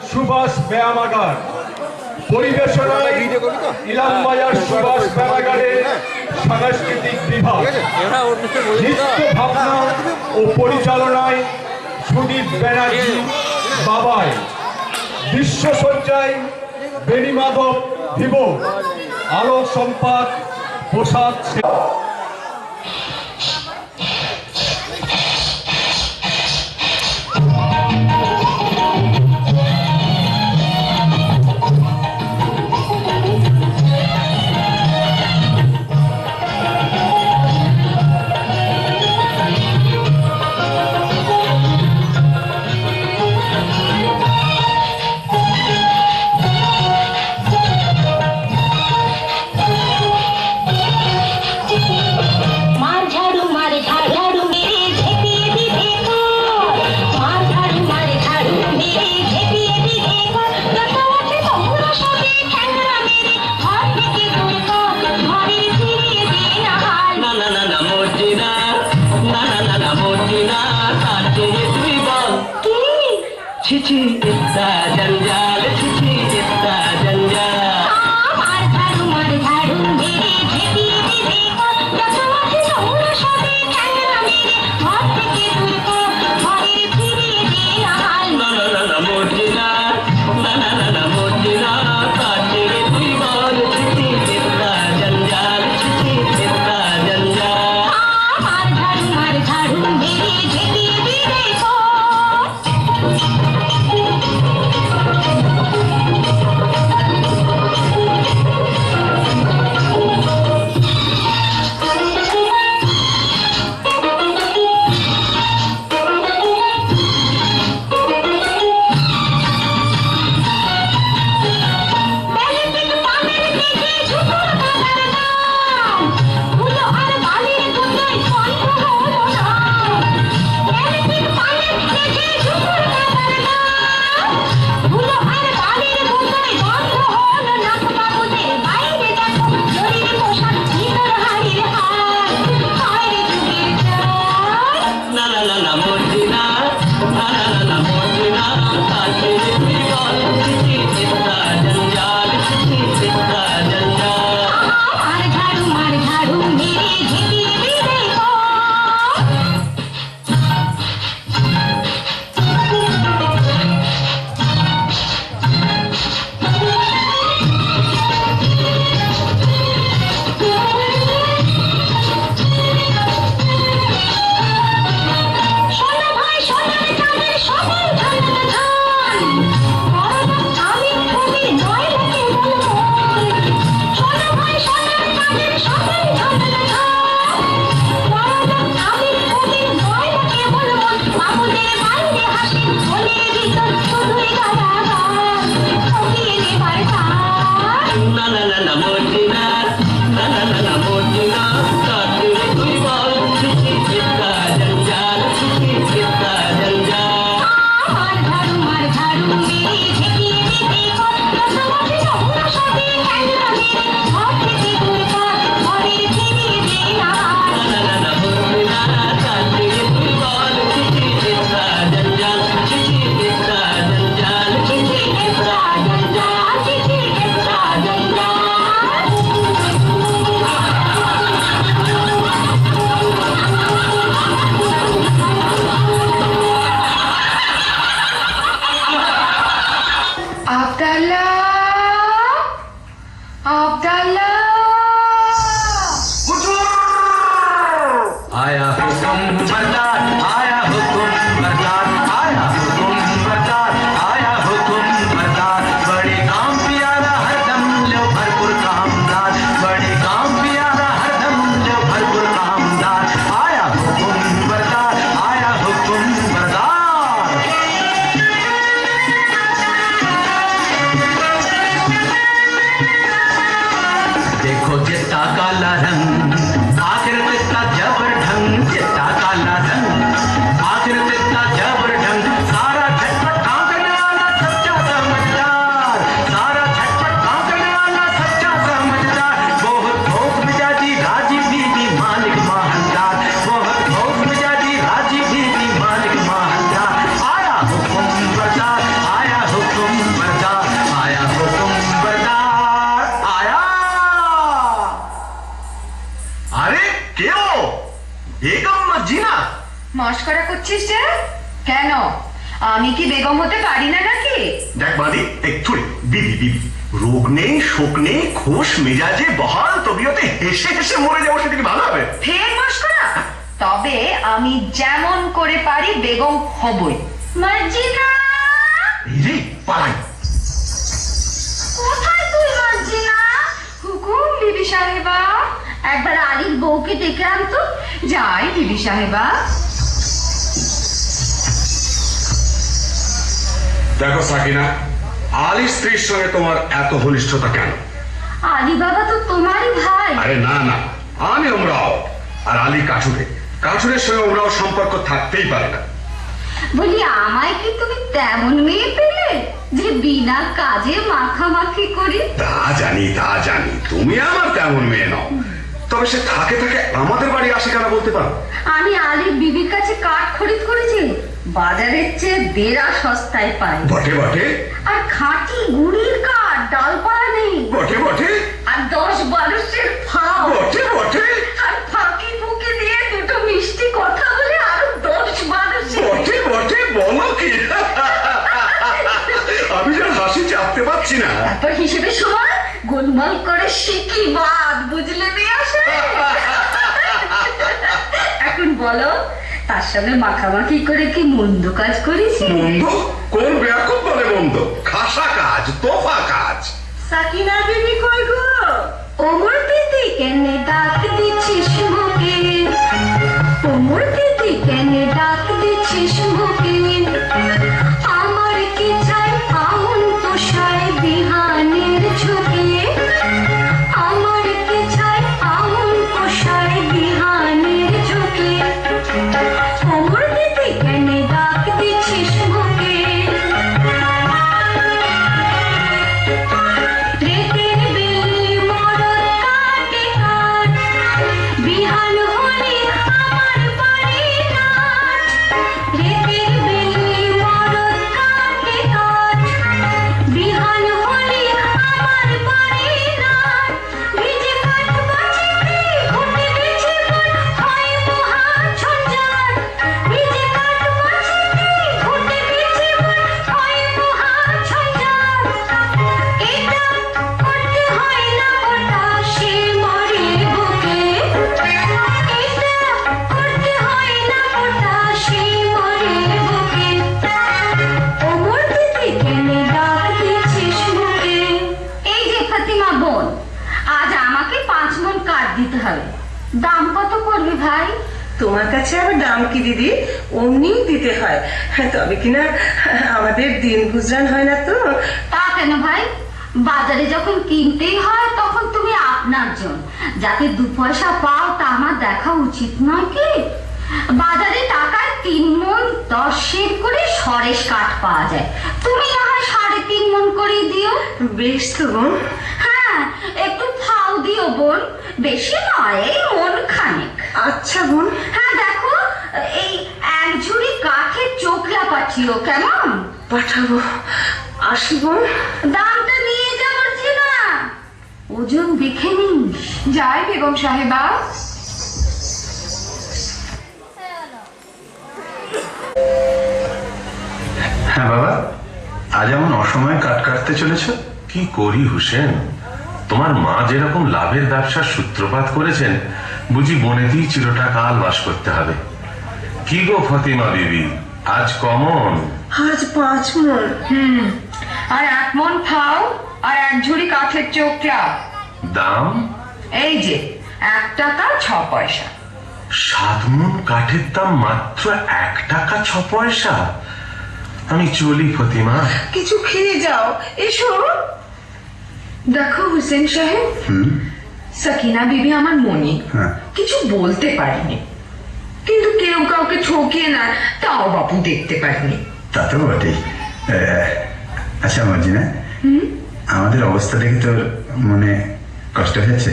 সুভাষ ব্যায়ামাগার। পরিবেশনায় ইলামবাজার সুভাষ ব্যায়ামাগারের সাংস্কৃতিক বিভাগ। নৃত্য ভাবনা ও পরিচালনায় সুদীপ ব্যানার্জি বাবাই। বিশ্বসজ্জায় বেণী মাধব ভিভো। আলোক সম্পাদ প্রসাদ। छिछी इतना जंजाल, छिछी इतना जंजाल। मार झाड़ू मेरे झेपी देखो, जसवासी सौरा सभी कैमरा मेरे हाथ থেকে दूर को ঘরে ফিরিয়ে দে হাল। না না না না মোটিনা, না না না না মোটিনা, কাছে তুই বল छिछी इतना जंजाल, छिछी इतना जंजाल। मार झाड़ू मेरे झेपी देखो। মস্করা করছিস যে? কেন, আমি কি বেগম হতে পারি না নাকি? দেখ বাদি একটু বিবি বিবি রোগ নেই শোক নেই খোশ মেজাজে বহাল তবিয়তে হেসে হেসে মরে যাবো, সেটা কি ভালো হবে? ফের মস্করা? তবে আমি যেমন করে পারি বেগম হবই। মর্জিনা, এই রে পালাই। কোথায় তুই মর্জিনা? হুকুম বিবি সাহেবা। একবার আলীর বউকে ডেকে আনতো। যাই বিবি সাহেবা। দেখো সাকিনা, আলীর স্ত্রীর সঙ্গে তোমার এত ঘনিষ্ঠতা কেন? আলী বাবা তো তোমারই ভাই। আরে না না, আমি ওমরাও আর আলী কাঠুরে, কাঠুরের সঙ্গে ওমরাও সম্পর্ক থাকতেই পারে না। বলি, আমায় কি তুমি তেমন মেয়ে পেলে যে বিনা কাজে মাখামাখি করি? তা জানি তুমি আমার তেমন মেয়ে নও, তবে সে থাকে থাকে আমাদের বাড়ি আসে কেন বলতে পারো? আমি আলীর বিবির কাছে কাঠ খরিদ করেছি, বাজারের চেয়ে বেড়া সস্তায় পাই। বটে বটে আর খাঁটি গুড়ির কাঠ, ডালপালা নেই। বটে বটে আর 10-12 ফাও। বটে বটে আর ফাঁকি ফুঁকি দিয়ে দুটো মিষ্টি কথা বলে আরো 10-12 বটে বটে বলো কি? আমি যেন হাসি চাপতে পারছি না। তারপর হিসেবে সময় গোলমাল করে শিখি বাদ, বুঝলে মেয়ে আসে। এখন বলো, তার সঙ্গে মাখামাখি করে কি মন্দ কাজ করেছি? মন্দ? কোন ব্যাকুব বলে মন্দ? খাসা কাজ, তোফা কাজ। সাকিনা বিবি কই গো? ওমর দিদি কেনে ডাক দিচ্ছিস মুখে? ওমর দিদি কেনে ডাক দিচ্ছিস মুখে? আমার কি চাই আমন তোষায় বিহানের ঝুঁকে? আমার কি চাই আমন তোষায় বিহানের ঝুঁকে? ওমর দিদি কেনে ডাক দিচ্ছিস মুখে? রেতের বেলি মরদ কাটে কাঠ, বিহান হলে আমার বাড়ি নাট। রেতের বেলি মরদ কাটে কাঠ, বিহান হলে আমার বাড়ি নাট। ভিজে কাঠ বাঁচিতে ঘুটে বেছে বন হয় মহা ঝঞ্ঝাট। ভিজে কাঠ বাঁচিতে ঘুটে বেছে বন হয় মহা ঝঞ্ঝাট। এটা করতে হয় না গোটা সে মরে বুকে। এটা করতে হয় না গোটা সে মরে বুকে। ওমর দিদি কেনে ডাক দিচ্ছিস মুখে? এই যে ফাতিমা বোন, আজ আমাকে 5 মণ কাঠ দিতে হবে। দাম কত করবে ভাই? তোমার কাছে আবার দাম কি দিদি, অমনি দিতে হয়। তবে কিনা আমাদের দিন গুজরান হয় না তো। তা কেন ভাই? বাজারে যখন কিনতেই হয় তখন তুমি আপনার জন, যাতে 2 পয়সা পাও তা আমার দেখা উচিত নয় কি? বাজারে টাকায় 3 মণ 10 সের করে সরেস কাঠ পাওয়া যায়, তুমি না হয় 3.5 মণ করে দিও। বেশ তো বোন। হ্যাঁ, একটু ফাও দিও বোন, বেশি নয়, এই মন খানেক। আচ্ছা বোন। হ্যাঁ দেখো, এই 1 ঝুড়ি কাঠের চোখলা পাঠিও, কেমন? পাঠাবো। আসি বোন। দামটা নিয়ে যাবো না, ওজন দেখে নিস। যাই বেগম সাহেবা। হ্যাঁ বাবা, আজ এমন অসময়ে কাট কাটতে চলেছ? কি করি হুসেন, তোমার মা যেরকম লাভের ব্যবসার সূত্রপাত করেছেন, বুঝি বনেতেই চিরটা কাল বাস করতে হবে। কি গো ফতিমা বিবি, আজ কমন? আজ 5 মণ। আর 1 মণ ফাও আর 1 ঝুড়ি কাঠের চোখলা। দাম? এই যে 1 টাকা 6 পয়সা। 7 মণ কাঠের দাম মাত্র 1 টাকা 6 পয়সা? আমি চলি ফতিমা। কিছু খেয়ে যাও, এসো। দেখো হুসেন সাহেব, সাকিনা বিবি আমার মনি, কিছু বলতে পারিনি, কিন্তু কেউ কাউকে ঠকিয়ে না তাও বাপু দেখতে পারিনি। তা তো বটেই। আচ্ছা মর্জিনা, আমাদের অবস্থা দেখে তোর মনে কষ্ট হয়েছে?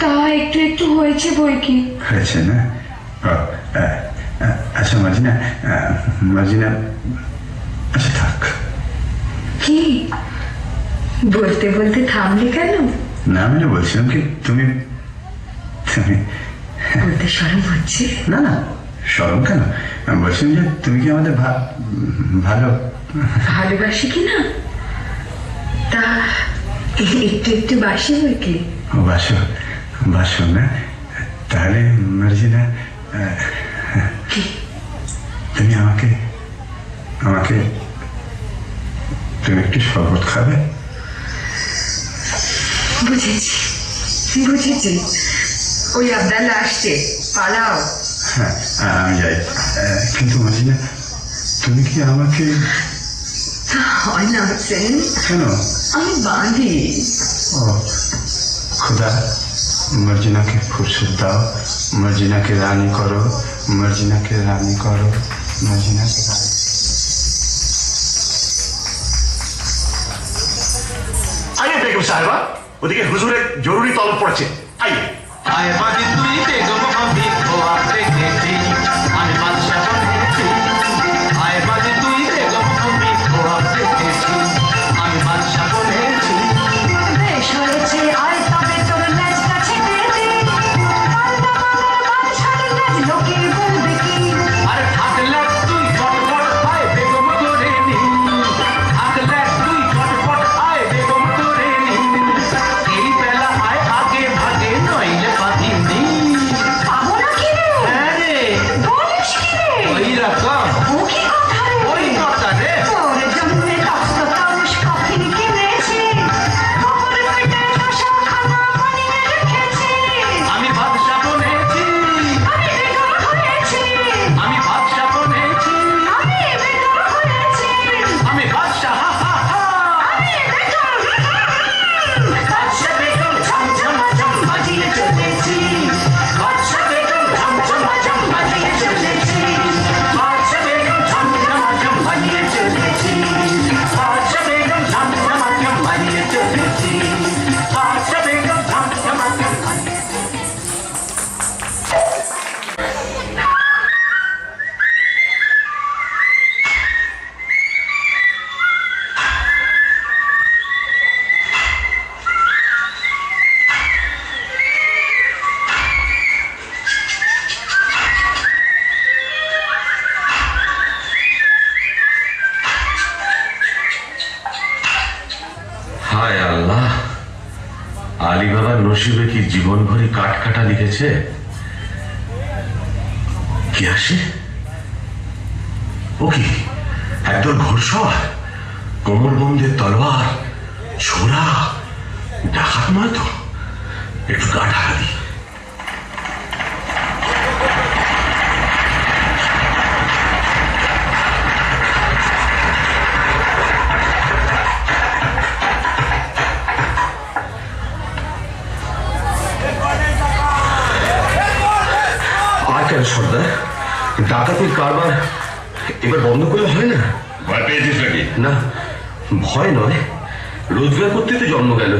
তা একটু একটু হয়েছে বই কি। হয়েছে না? আচ্ছা মর্জিনা, মর্জিনা, আচ্ছা থাক। কি বলতে বলতে থামলে কেন? না মানে বলছিলাম কি, তুমি তুমি বলতে শরম হচ্ছে? না না, সরম কেন? বলছিলাম যে তুমি কি আমাদের ভালো ভালোবাসি কি না? তা একটু একটু বাসি বই কি? বাসো বাসো না? তাহলে মার্জিনা, কি? তুমি আমাকে তুমি একটু শরবত খাবে? বুঝেছি বুঝেছি, ওই আবদাল্লা আসছে, পালাও। হ্যাঁ, আমি যাই। কিন্তু মার্জিনা, তুমি কি আমাকে? হয় না হোসেন, কেন? আমি বাঁধি। ও খুদা, মর্জিনাকে ফুরসত দাও, মর্জিনাকে রানী করো, মর্জিনাকে রানী করো, মর্জিনাকে রানী। আইয়ে বেগম সাহেবা, ওদিকে হুজুরের জরুরি তলব পড়েছে। আইয়ে। আয় বাজি তুই বেগম আমি খোয়াব দেখেছি, আমি বাদশা বনেছি। আয় বাজি তুই বেগম আমি খোয়াব দেখেছি, আমি বাদশা বনেছি। বেশ হয়েছে, আয় তবে তোর লেজটা ছেড়ে দে। পাল্টা পাল্টা বাদশার লেজ লোকে বলবে কি? আর থাকলে তুই চটপট আয় বেগম করে নি, থাকলে তুই চটপট আয় বেগম করে নি। এই বেলা আয় আগে ভাগে নইলে পাতিনি। পাবো না কি রে? হ্যাঁ রে, বলিস কি রে? ওই রকম, ও কি কথা রে? ওই কথা রে। তোর জন্যে কষ্ট তাউস কফিন কিনেছি, খবর পেটে দশা খানা বানিয়ে রেখেছি। আমি বাদশা বনেছি, আমি বেগম হয়েছি, আমি বাদশা বনেছি, আমি বেগম হয়েছি, আমি বাদশা। হা হা হা। আমি বেগম। বাদশা বেগম ঝমঝমাঝম বাজিয়ে চলেছি, বাদশা বেগম ঝমঝমাঝম বাজিয়ে চলেছি, বাদশা বেগম ঝমঝমাঝম বাজিয়ে চলেছি, বাদশা বেগম ঝমঝমাঝম বানিয়ে চলেছি, বাদশা বেগম ঝমঝমাঝম বানিয়ে। হায় আল্লাহ, আলী বাবার নসিবে কি জীবন ভরি কাঠ কাটা লিখেছে। কি আসে? ও কি একদল ঘোড়সওয়ার, কোমরবন্দের তলোয়ার, ছোড়া, ডাকাত নয় তো? একটু গা ঢাকা দিই। কেন সর্দার, ডাকাতির কারবার এবার বন্ধ করলে হয় না? ভয় পেয়েছিস নাকি? না, ভয় নয়, রোজগার করতে তো জন্ম গেল,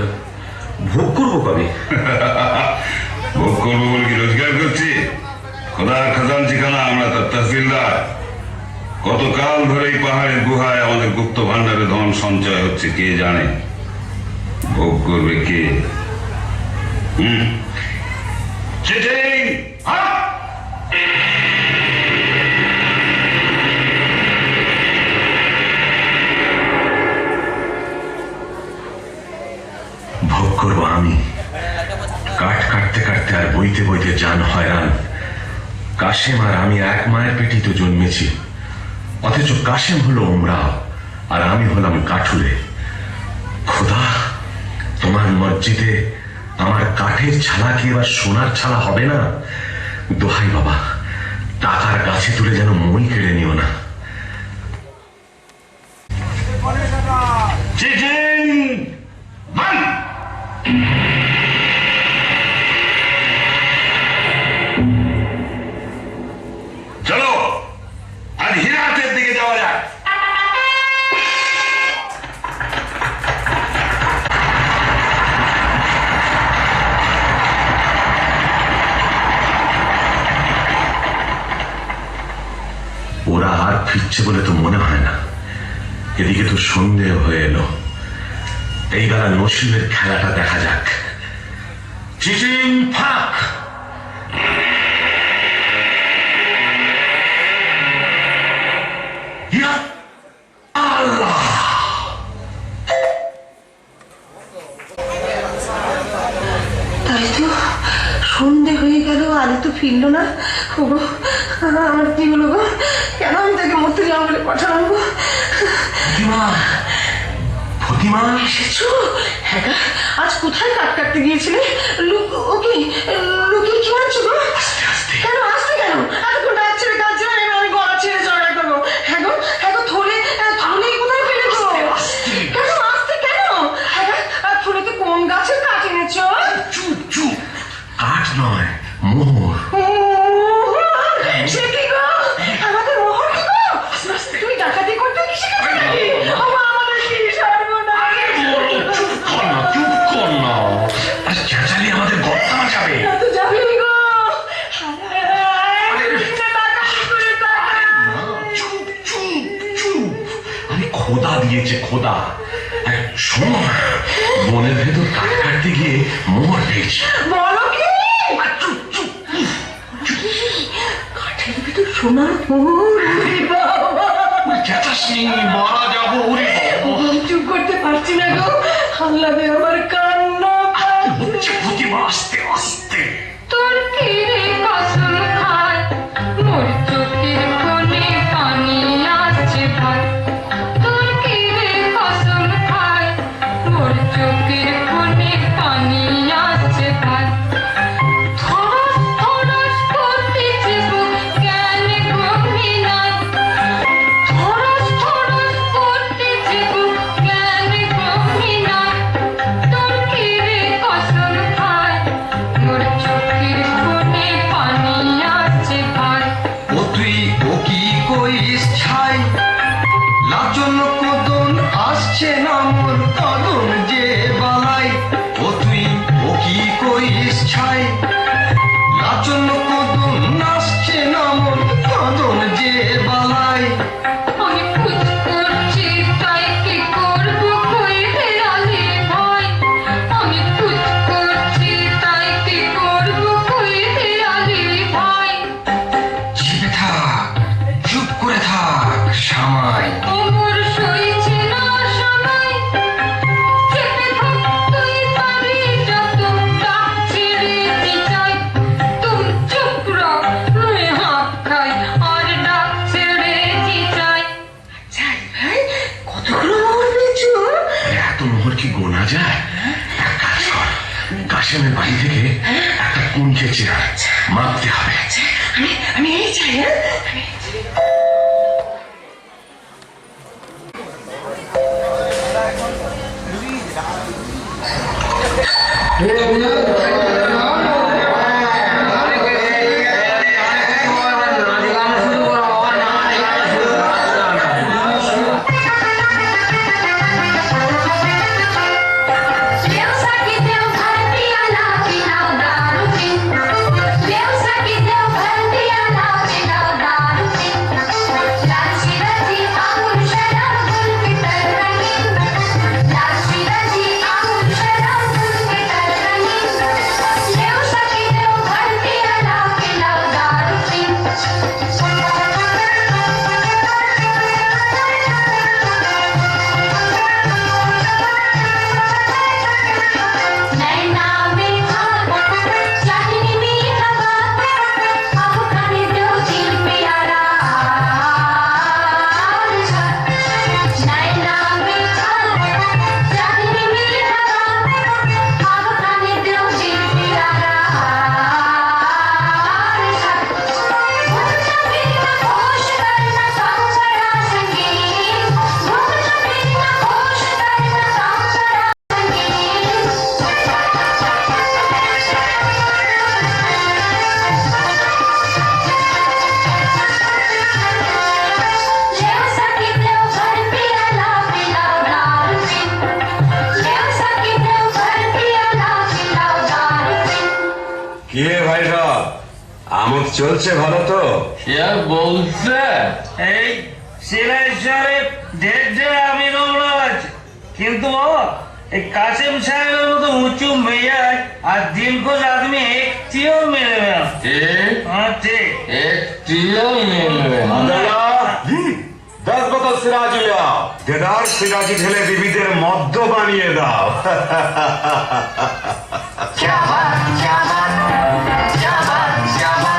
ভোগ করবো কবে? ভোগ করবো বলে কি রোজগার করছি? খোদার খাজানচিখানা, আমরা তার তহসিলদার। কতকাল ধরে এই পাহাড়ের গুহায় আমাদের গুপ্ত ভান্ডারে ধন সঞ্চয় হচ্ছে কে জানে। ভোগ করবে কে? চিটিং! হাট! ভোগ করবো আমি। কাঠ কাটতে কাটতে আর বইতে বইতে জান হয়রান। কাশেম আর আমি এক মায়ের পেটেই তো জন্মেছি, অথচ কাশেম হলো ওমরাও আর আমি হলাম কাঠুরে। খোদা, তোমার মসজিদে আমার কাঠের ছালা কি এবার সোনার ছালা হবে না? দোহাই বাবা, টাকার গাছে তুলে যেন মই কেড়ে নিও না। চিটিং! বন্ধ! চলো আজ হিরাতের দিকে যাওয়া যাক। ওরা আর ফিরছে বলে তো মনে হয় না। এদিকে তো সন্দেহ হয়ে এলো। এইবার নসিবের খেলাটা দেখা যাক। চিটিং ফাক! ফিরলো না। ওগো, আমার কি হলো গো? কেন আমি তাকে মরতে জঙ্গলে পাঠালাম গো? ফতিমা, ফতিমা, এসেছো? হ্যাঁ গা, আজ কোথায় কাট কাটতে গিয়েছিলে? ও কি লুকিয়ে কি আনছো গো? কেন আসতে কেন? এতক্ষণ রাত ছেড়ে কাজ ছেড়ে আমি গলা ছেড়ে চড়াই করবো। হ্যাঁ গো, থলে কোথায় ফেলেছো? কেন আসতে কেন? হ্যাঁ গা, থলেতে কোন গাছের কাঠ এনেছো? চুপ চুপ, কাঠ নয়, মোহর। সে কি গো? আমাদের মোহর কি গো? তুমি ডাকাতি করতে কি শিখেছো নাকি? আমাদের কি সর্বনাশ! চুপ কর না, চুপ কর না, আর চেঁচালি আমাদের গর্তানো যাবে। না তো যাবেই গো। ডাকাতি করে টাকা। চুপ চুপ চুপ, আমি খোদা দিয়েছে খোদা। শোনো, বনের ভেতর কাঠ কাটতে গিয়ে মোহর পেয়েছি। বলো কি? চুপ চুপ, কাঠের ভিতর সোনার মোহর। ওরে বাবা! চেঁচাসনি, মারা যাবো। ওরে বাবা, আমি চুপ করতে পারছি না গো। আল্লাহে আমার কান্না হচ্ছে প্রতিমা, আস্তে আস্তে। তোর কিরে কসম খায় মোর চোখের কোণে পানি আসছে ভাই তোর কিরে কসম খায় মোর চোখের কোণে পানি আসছে ভাই থরস থরস করতেছে বুক জ্ঞান গভীরায় থরস থরস করতেছে বুক জ্ঞান গভীরায় তোর কিরে কসম খায় মোর চোখের কোণে পানি আসছে ভাই ও তুই ও কি কইস ছাই লাচন কদন আসছে না মোর কদন যে বালাই ও তুই ও কি কইস ছাই লাচন কদন আসছে না মোর কদন যে বালাই আমি খুঁজ করছি তাই কি করবো কই ফেরালে ভাই আমি খুঁজ করছি তাই কি করবো কই ফেরালে ভাই চেপে থাক চুপ করে থাক সামাই ওমর সইছে না সবাই চেপে থাক তুই পারি যত ডাক ছেড়ে চাই তুম চুপ রহ मैं हाथ खाई और डाक ছেড়ে চাই যাই ভাই, কতগুলো মোহর পেয়েছো? এত মোহর কি গোনা যায়? এক কাজ কর, কাশেমের বাড়ি থেকে একটা কুঞ্চে চেয়ার মাপতে হবে। আমি এই চাই। হ্যাঁ, Deus aqui deu piana, final da rutina. Deus aqui deu piana, final da rutina. Lashiraji amul sharam gul tarani. Lashiraji amul sharam gul tarani. Deus aqui deu piana, final da rutina. नैना में चांदनी मीठा बात अब खाने दो दिल प्यारा नैना में चांदनी मीठा बात अब खाने दो दिल प्यारा खुश करना संसारा संगीत खुश करना संसारा Deus aqui deu piana, final da rutina. Deus aqui deu piana, final da rutina. কি রে ভাই সব আমোদ চলছে ভালো তো? সে বলছে এই সিলেশ্বরে ঢের আমি নোংরা আছে কিন্তু বাবা এই কাসেম সাহেবের মতো উঁচু মেয়াজ আর দিলখোশ আদমি একটিও মিলবে না হ্যাঁ ঠিক একটিও মিলবে না। 10 বোতল সিরাজি লাও, দেদার সিরাজি ঢেলে বিবিদের মদ্য বানিয়ে দাও। क्या बात क्या बात क्या बात क्या बात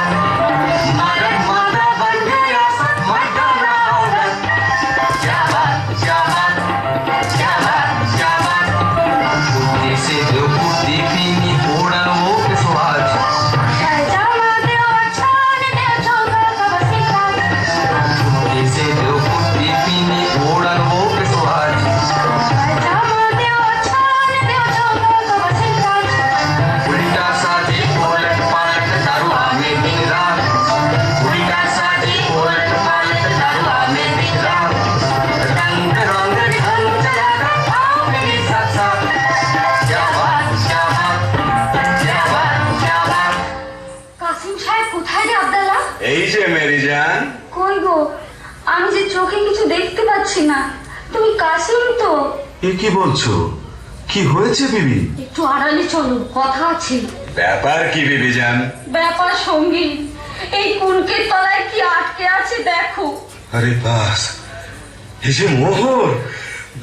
পারছি না। তুমি কাসিম তো? এ কি বলছো? কি হয়েছে বিবি? একটু আড়ালে চলো, কথা আছে। ব্যাপার কি বিবি জান? ব্যাপার সঙ্গীত, এই কুনকের তলায় কি আটকে আছে দেখো। আরে বাস, এই যে মোহর,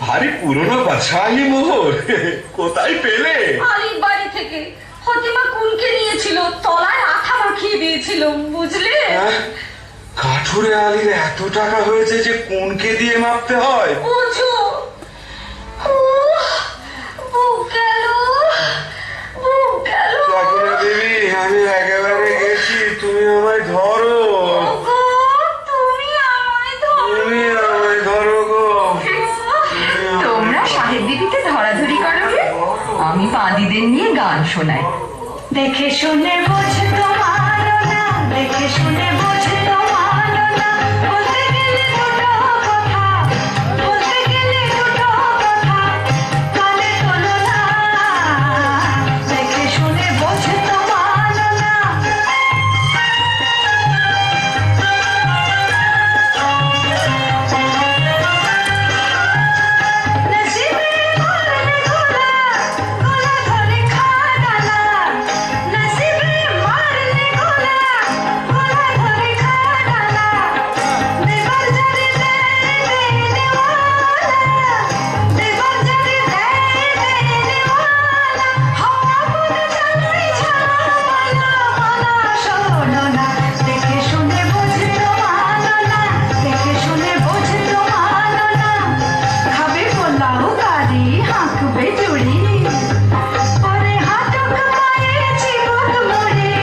ভারী পুরনো বাছাই মোহর, কোথায় পেলে? আলির বাড়ি থেকে ফতিমা কুনকে নিয়েছিল, তলায় আঠা মাখিয়ে দিয়েছিল, বুঝলে? কাঠুরে আলীর এত টাকা হয়েছে যে কোনকে দিয়ে মাপতে হয়? বুঝো। বুক গেল, বুক গেল। সাকিনা দেবী, আমি একেবারে গেছি, তুমি আমায় ধরো, ওগো, তুমি আমায় ধরো। তুমি আমায় ধরো গো। তোমরা সাহেব দিদিতে ধরাধরি করো গে, আমি বাঁদিদের নিয়ে গান শোনাই। দেখে শুনে বুঝতো মানো না, দেখে শুনে বুঝতো মানো না, বলতে গেলে দুটো কথা, বলতে গেলে দুটো কথা, কানে তোলো না, দেখে শুনে বুঝতো মানো না। নসিবে মারনে গোলা, গোলা ধরে খা ডালা, নসিবে মারনে গোলা, গোলা ধরে খা ডালা, দেবার জারি দেয় দেনেওয়ালা, দেবার জারি দেয় দেনেওয়ালা, হাওয়া বলে জানাই ছাড়া মানা মানা শোনো না, দেখে শুনে বুঝতো মানো না, দেখে শুনে বুঝতো মানো না, খাবে পোলাও কারি হাঁকবে চুড়ি, পরে হাঁটুক পায়ে চিবুক মুড়ি,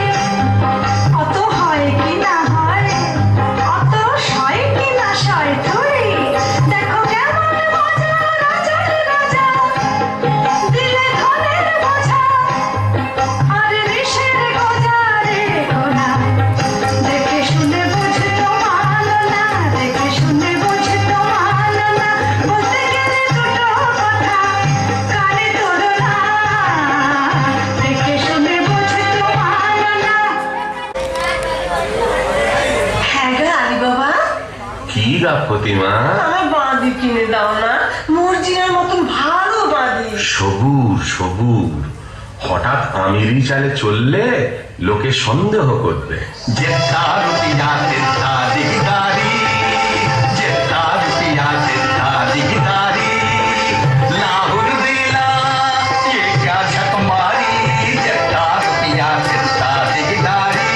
অত হয় কি না হয়, অত সয় কি না সয় থুড়ি, দেখো কেমন মজা রাজার রাজা, দিলে ধনের বোঝা, আর বিষের গোজা রে গোনা, দেখে শুনে বুঝতো মানো না, দেখে শুনে বুঝতো মানো না, বলতে গেলে দুটো কথা, কানে তোলো না, দেখে শুনে বুঝতো মানো না। হ্যাঁ গো আলী বাবা, কি গা ফতিমা? আমার বাঁধি কিনে দাও না, মর্জিনার মতন ভালো বাঁধি। সবুর সবুর, হঠাৎ আমিরি চালে চললে লোকে সন্দেহ করবে। जितना रुपया जितना दिगदारी, जितना रुपया जितना दिगदारी, लाहुर दिला ये क्या झक मारी, जितना रुपया जितना दिगदारी,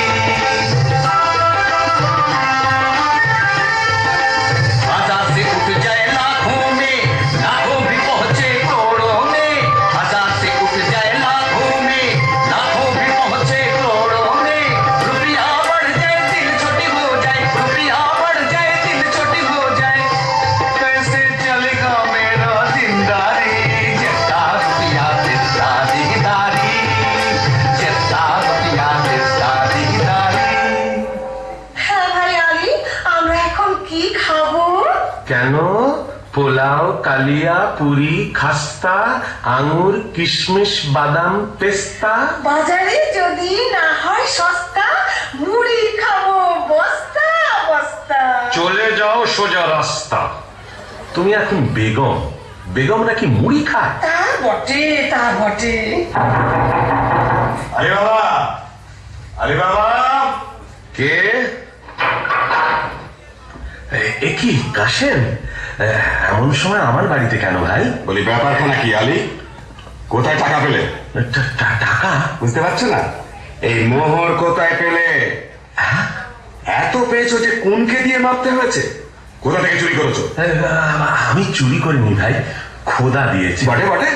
हजार से उठ जाए लाखों में, लाखों भी पहुंचे करोड़ों में, हजार से उठ जाए लाखों में, लाखों भी पहुंचे करोड़ों में, रुपया बढ़ जाए दिल छोटी हो जाए, रुपया बढ़ जाए दिल छोटी हो जाए, कैसे चलेगा मेरा जिंदारी, जितना रुपया जितना दिगदारी, जितना रुपया जितना दिगदारी। হ্যাঁ ভাই আলী, আমরা এখন কি খাবো? কেন? পোলাও, কালিয়া, পুরি, খাস্তা, আঙুর, কিশমিশ, বাদাম, পেস্তা। বাজারে যদি না হয় সস্তা, মুড়ি খাবো বস্তা বস্তা। চলে যাও সোজা রাস্তা। তুমি এখন বেগম, বেগম নাকি মুড়ি খায়? তা বটে, তা বটে। আরে বাবা, আরে বাবা, কে? এ কি কাশেম? এমন সময় আমার বাড়িতে কেন ভাই? বলি ব্যাপারখানা কি আলী? কোথায় টাকা পেলে? টাকা? বুঝতে পারছো না? এই মোহর কোথায় পেলে? এত পেয়েছো যে কোনকে দিয়ে মাপতে হয়েছে? কোথা থেকে চুরি করেছো? আমি চুরি করিনি ভাই, খোদা দিয়েছে। বটে বটে,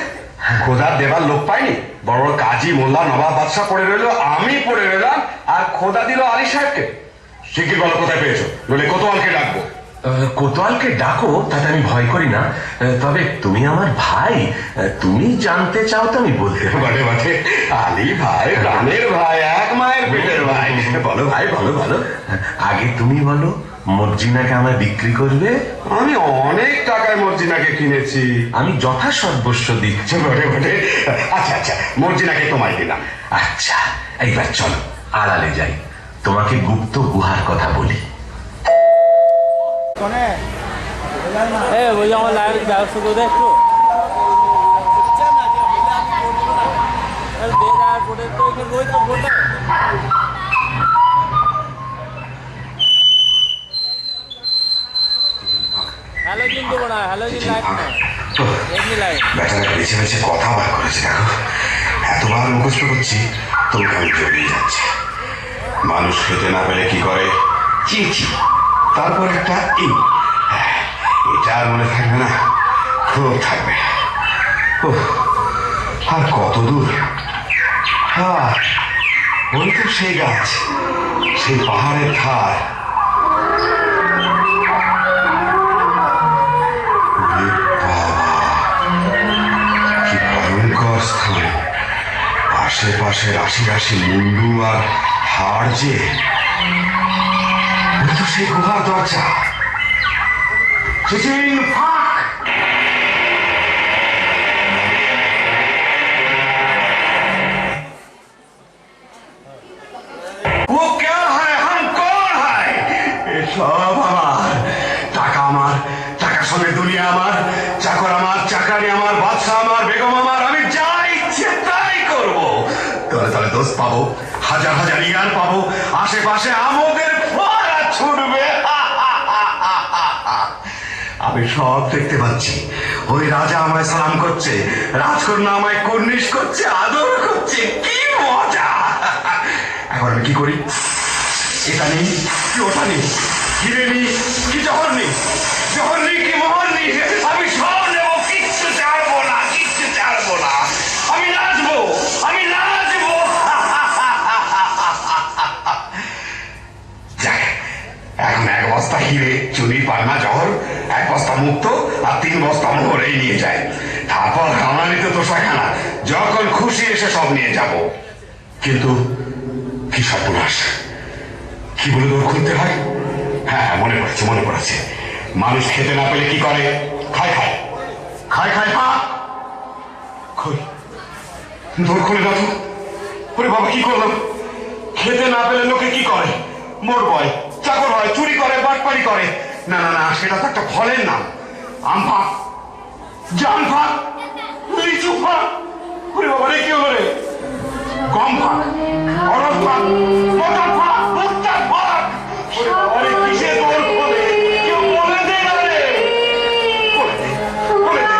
খোদা দেবার লোক পাইনি। বড় বড় কাজী, মোল্লা, নবাব, বাদশাহ পড়ে রইলো, আমি পড়ে রইলাম, আর খোদা দিল আলী সাহেবকে। শিগগির বলো কোথায় পেয়েছো, নইলে কোতোয়ালকে ডাকবো। কোতোয়ালকে ডাকো, তাতে আমি ভয় করি না। তবে তুমি আমার ভাই, তুমি জানতে চাও তো আমি বলতে পারি। বটে বটে, আলী ভাই, প্রাণের ভাই, এক মায়ের পেটের ভাই। বলো ভাই, বলো বলো। আগে তুমি বলো, মর্জিনাকে আমায় বিক্রি করবে? আমি অনেক টাকায় মর্জিনাকে কিনেছি। আমি যথাসর্বস্ব দিচ্ছি। বটে বটে, আচ্ছা আচ্ছা, মর্জিনাকে তোমায় দিলাম। আচ্ছা, এইবার চলো আড়ালে যাই, তোমাকে গুপ্ত গুহার কথা বলি। বলছি আমার লাইনের ব্যবস্থা করে দেয় একটু হ্যালোজিন দেবো না, হ্যালোজিন লাইট না, এমনি লাইট। বেচারা বেছে বেছে কথা বার করেছে, দেখো এতবার মুখস্থ করছি তোমাকে আমি জড়িয়ে যাচ্ছে। মানুষ খেতে না পেলে কি করে, চিচি, তারপর একটা ই, এটা আর মনে থাকবে না, খুব থাকবে। আর কত দূর, ওই তো সেই গাছ, সেই পাহাড়ের ধার। কি ভয়ঙ্কর স্থান, আশেপাশে রাশি রাশি মুন্ডু আর হাড়, যে ওই তো সেই গুহার দরজা। वो क्या है, हम कौन है? সব আমার টাকা, আমার টাকার সঙ্গে দুনিয়া আমার, চাকর আমার, চাকরানি আমার, বাদশা আমার, বেগম আমার, আমি যা ইচ্ছে তাই করব। তলে তলে দোষ পাবো, হাজার হাজার ইয়ার পাবো, আশেপাশে আমাদের ফোয়ারা ছুটবে। আমি সব দেখতে পাচ্ছি। ওই রাজা আমায় সালাম করছে, রাজকন্যা আমায় কুর্নিশ করছে, আদর করছে, কি মজা। এখন আমি কি করি? এটা নেই কি ওটা নেই, হিরে নেই কি জহর নেই, জহর নেই কি মোহর নেই, আমি সব নেবো, কিচ্ছু ছাড়বো না, কিচ্ছু ছাড়বো না। আমি নাচবো, আমি নাচবো। যাক, এখন 1 বস্তা হিরে, চুনি, পান্না, জহর, 1 বস্তা মুক্ত আর 3 বস্তা মোহরেই নিয়ে যায়। তারপর হামানি তো তোষাখানা, যখন খুশি এসে সব নিয়ে যাব। কিন্তু কি সর্বনাশ, কি বলে দৌড় খুলতে হয়? হ্যাঁ, মনে পড়েছে, মনে পড়েছে। মানুষ খেতে না পেলে কি করে? খায় খায় খায় খায় পা খই, দৌড় খুলে না তো। ওরে বাবা, কি করলাম? খেতে না পেলে লোকে কি করে? মোর বয়, চাকর হয়, চুরি করে, বাটপাড়ি করে। না না না, সেটা তো একটা ফলের নাম। আম ফাঁক, জাম ফাঁক, লিচু ফাঁক। ওরে বাবা রে, কি হলো রে? গম ফাঁক, অরব ফাঁক, মটর ফাঁক, ভুট্টা ফাঁক। ওরে বাবা রে, কিসে দৌড় খোলে? কেউ বলে দে না রে, বলে দে, বলে দে।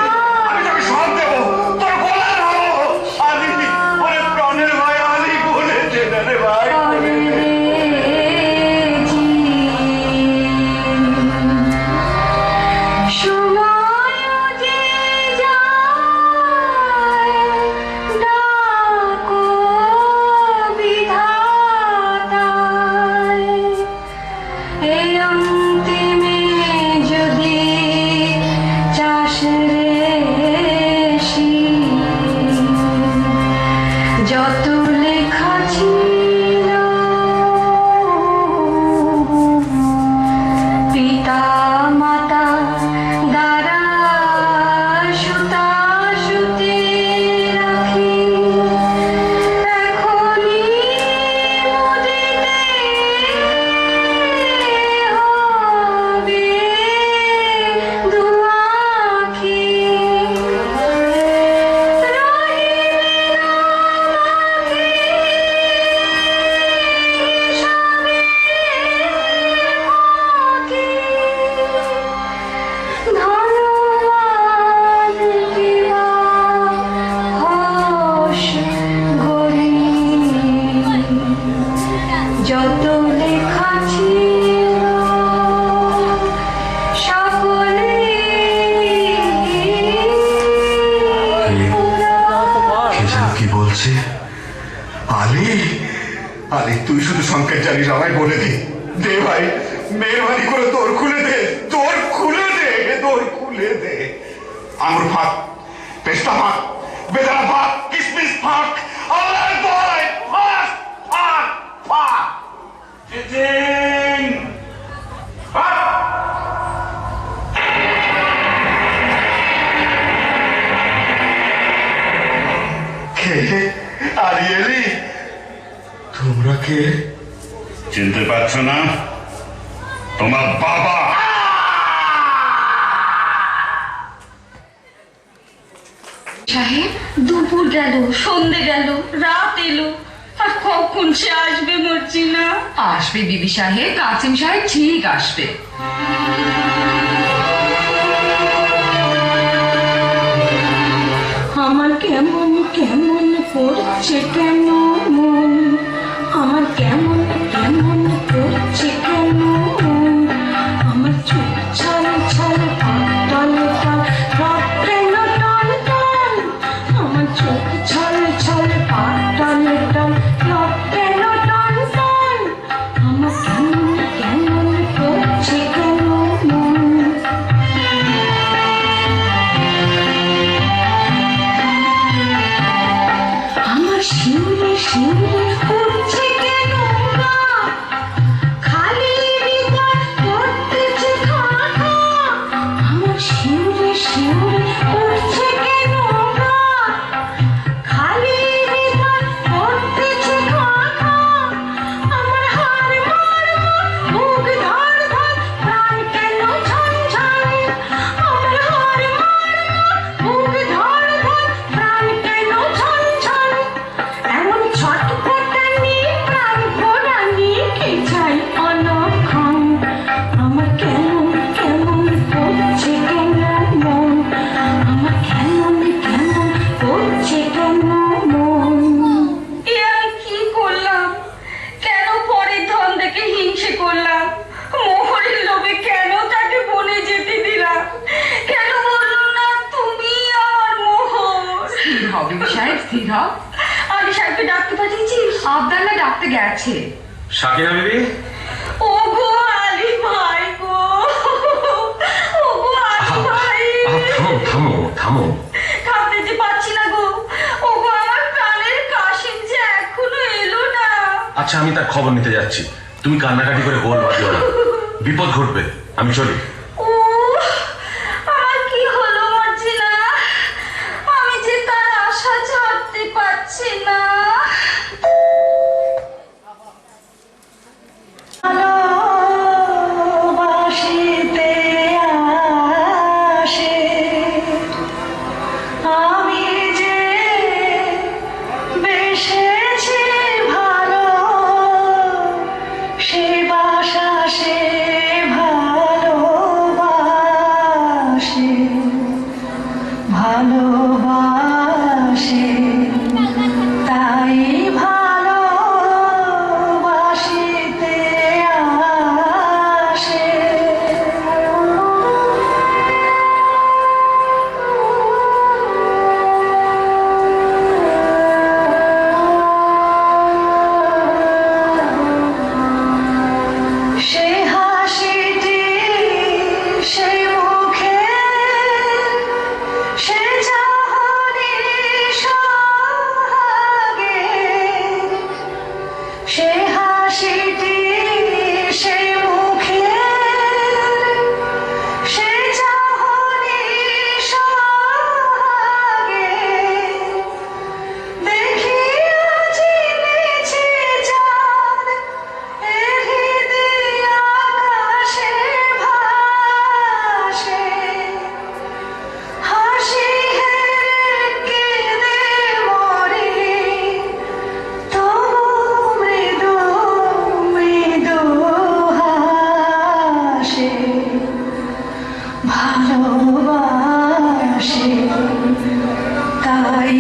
আমি তোকে সব দেবো, তোর গলা ধরবো। আলি, ওরে প্রাণের ভাই আলি, বলে দে না রে ভাই, বলে দে। যত লেখা ছিল পিতা মাতা দ্বারা সুতা সুতে রাখি, এখনই মুদিতে হবে দুয়াখি। যত লেখা ছিল সকলে কি বলছে? আলি, আলি, তুই শুধু সংকেত জানিস, আমায় বলে দে। দে ভাই, মেহরবানি করে দৌড় খুলে দে, দৌড় খুলে দে, দৌড় খুলে দে। আঙুর ফাঁক, পেস্তা ফাঁক, বেদানা ফাঁক, কিসমিস ফাঁক, আমার বয় ফাঁক, ফাঁক, ফাঁক। চিচিং, ফাঁক। কে? আরিয়েলি, তোমরা কে? চিনতে পারছো না? তোমার বাবা। সাহেব, দুপুর গেল, সন্ধে গেল, রাত এলো, আর কখন সে আসবে মর্জিনা? আসবে বিবি সাহেব, কাসিম সাহেব ঠিক আসবে। আমার কেমন কেমন করছে কেন মন, আমার কেমন কেমন করছে কেন মন, আমার চোখ ছল ছল টল টল রব কেন টল টল, আমার চোখ ছল ছল টল টল রব কেন টল টল, আমার কেমন কেমন করছে কেন মন। আমার শিউরে শিউরে উঠছে কেন গা, খালি হৃদয় করতেছে খা খা, আমার শিউরে শিউরে উঠছে কেন গা, খালি হৃদয় করতেছে খা খা, আমার হাড় মার বুক ধর ধর প্রাণ কেন ঝনঝন, আমার হাড় মার বুক ধর ধর প্রাণ কেন ঝনঝন, এমন ছটফটানি প্রাণ ভরানি কে চাই অনক্ষণ, আমার কেমন কেমন করছে কেন মন, আমার কেমন কেমন করছে কেন মন। এ আমি কি করলাম? কেন পরের ধন দেখে হিংসে করলাম? মোহরের লোভে কেন তাকে বনে যেতে দিলাম? কেন বললাম না তুমি আমার মোহর? স্থির হও বিবি সাহেব, স্থির হও। আলী সাহেবকে ডাকতে পাঠিয়েছিস? আবদাল্লা ডাকতে গেছে। সাকিনা বিবি, ও গো আলী ভাই গো, ও গো আলী ভাই, থামো থামো থামো। থামতে যে পারছি না গো, ও গো আমার প্রাণের কাশিম যে এখনো এলো না। আচ্ছা, আমি তার খবর নিতে যাচ্ছি, তুমি কান্নাকাটি করে গোল বাজিও না, বিপদ ঘটবে। আমি চলি। ও আমার কি হলো মর্জিনা, আমি যে তার আশা ছাড়তে পারছি না। ভালোবাসিতে আসে আমি যে বেসেছি ভালো, সে বাসা সে ভালোবাসে, ভালোবাসে তাই ভালোবাসিতে আসে। সে হাসিটি সেই মুখে, সে চাহনি সোহাগে, সে হাসিটি সেই মুখে, সে চাহনি সোহাগে, দেখিয়া চিনেছি চাঁদ এহি দিয়া আকাশে ভাসে, হাসি হেরে কেঁদে মরি, তবু মৃদু মৃদু হাসে, ভালোবাসে তাই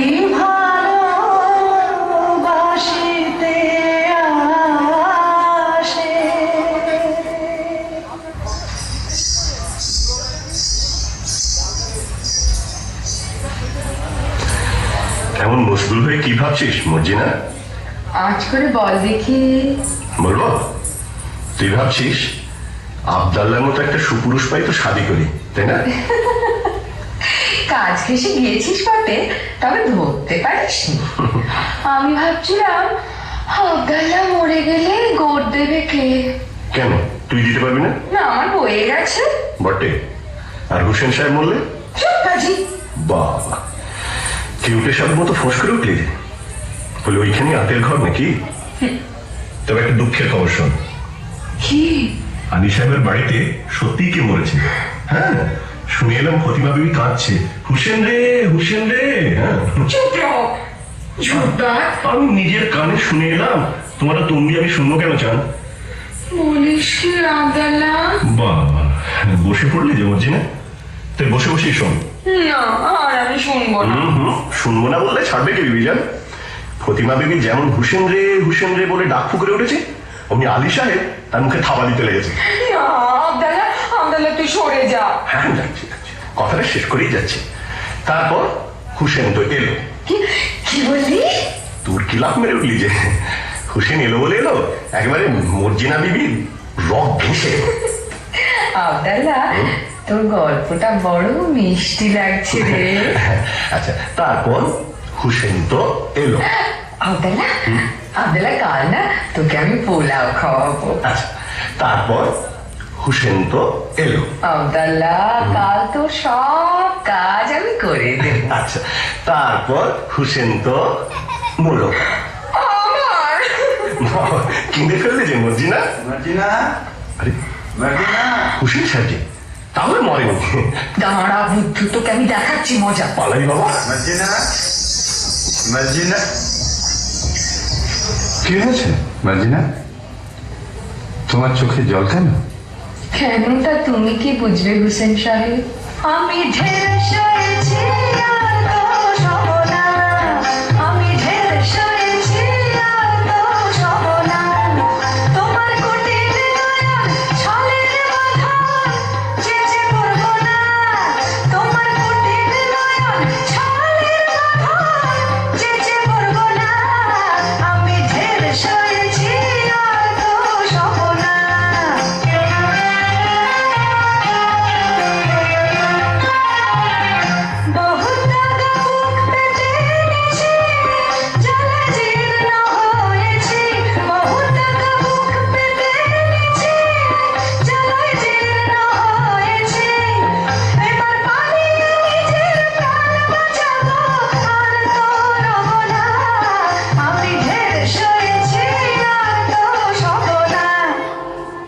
ভালোবাসিতে আসে। কেমন মশগুল হয়ে কি ভাবছিস মর্জিনা? আজ করে বল দেখি। বলবো? তুই ভাবছিস আবদাল্লার মতো একটা সুপুরুষ পাই তো শাদি করি, তাই না? কাজ ঘেসে গিয়েছিস বটে, তবে ধরতে পারিস। আমি ভাবছিলাম আবদাল্লা মরে গেলে গোড় দেবে কে? কেন, তুই দিতে পারবি না? না, আমার বয়ে গেছে। বটে। আর হোসেন সাহেব বললে? চুপ কাজী। বাবা, কেউটে সাহেবের মতো ফোঁস করে উঠলি যে। বলে ওইখানে আতের ঘর নাকি? তবে একটা দুঃখের খবর শোন। কি? আলী সাহেবের বাড়িতে সত্যিই কে মরেছে? হ্যাঁ, শুনে এলাম ফতিমা বিবি কাঁদছে, হুসেন রে। হ্যাঁ, চুপ রহ ঝুটবাট। আমি নিজের কানে শুনে এলাম, তোমার তম্বি আমি শুনবো কেন চান? বলিস কি আবদাল্লাহ? বাবা, বসে পড়লে যে মর্জিনা, তুই বসে বসেই শোন। না আর আমি শুনবো না। শুনবো না বললে ছাড়বে কে বিবি যান? ফতিমা বিবি যেমন হুসেন রে বলে ডাক ফুকরে উঠেছে, অমনি আলী সাহেব তার মুখে থাবা দিতে লেগেছে। আবদাল্লাহ তুই সরে যা। হ্যাঁ যাচ্ছি, কথাটা শেষ করেই যাচ্ছি। তারপর হুসেন তো এলো। কি বললি? তোর কি লাভ মেরে উঠলি যে? হুসেন এলো বলে এলো, একেবারে মর্জিনা বিবি রক ঘেঁষে। আবদাল্লাহ তোর গল্পটা বড় মিষ্টি লাগছে রে। আচ্ছা, তারপর হুসেন তো এলো। আবদাল্লাহ কাল না তোকে আমি পোলাও খাওয়াবো। আচ্ছা, তারপর হুসেন তো এলো। আবদাল্লাহ কাল তো সব কাজ আমি করে দেব। আচ্ছা, তারপর হুসেন তো মরলো। আমার কিনে ফেললে যে মর্জিনা। আরে হুসেন সাহেব তাহলে মরেনি। দাঁড়া বুদ্ধু, তোকে আমি দেখাচ্ছি মজা। পালাই বাবা। কি হয়েছে মার্জিনা? তোমার চোখে জল কেন? কেনটা তুমি কি বুঝবে হুসেন সাহেব? আমি ঢের সয়েছি আর তো সব না, আমি ঢের সয়েছি আর তো সব না। তোমার কুটির নয়ন ছলের বাঁধন চেঁচে পড়বো না, তোমার কুটির নয়ন ছলের বাঁধন চেঁচে পড়বো না। আমি ঢের সয়েছি আর তো সব না।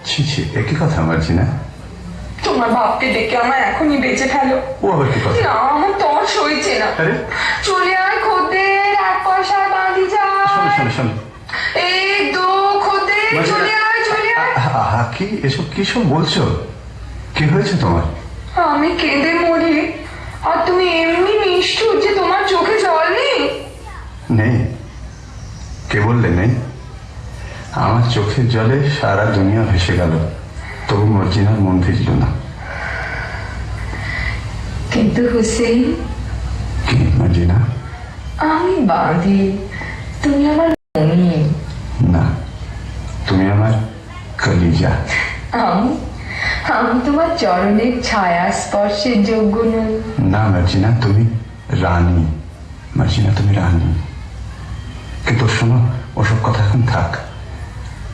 ছি ছি, একই কথা মার্জিনা। তোমার বাপকে ডেকে আমার এখনই বেঁচে ফেলো। ও আবার কি কথা? না আমার তোর সইছে না। আরে চলে আয় খদ্দের, 1 পয়সা বাঁধি যায়। শোনো এই দো খদ্দের, চলে আয়। কি এসব কি সব বলছো? কি হয়েছে তোমার? আমি কেঁদে মরি আর তুমি এমনি নিষ্ঠুর যে তোমার চোখে জল নেই। নেই? কে বললে নেই? আমার চোখের জলে সারা দুনিয়া ভেসে গেল, তবু মর্জিনার মন ভিজল না। কিন্তু হুসেন, কি মর্জিনা? আমি বাঁধি, তুমি আমার মনি। না, তুমি আমার কলিজা। আমি তোমার চরণের ছায়া স্পর্শের যোগ্য নই। না মার্জিনা, তুমি রানী। মার্জিনা, তুমি রানী। কিন্তু শোনো, ওসব কথা এখন থাক।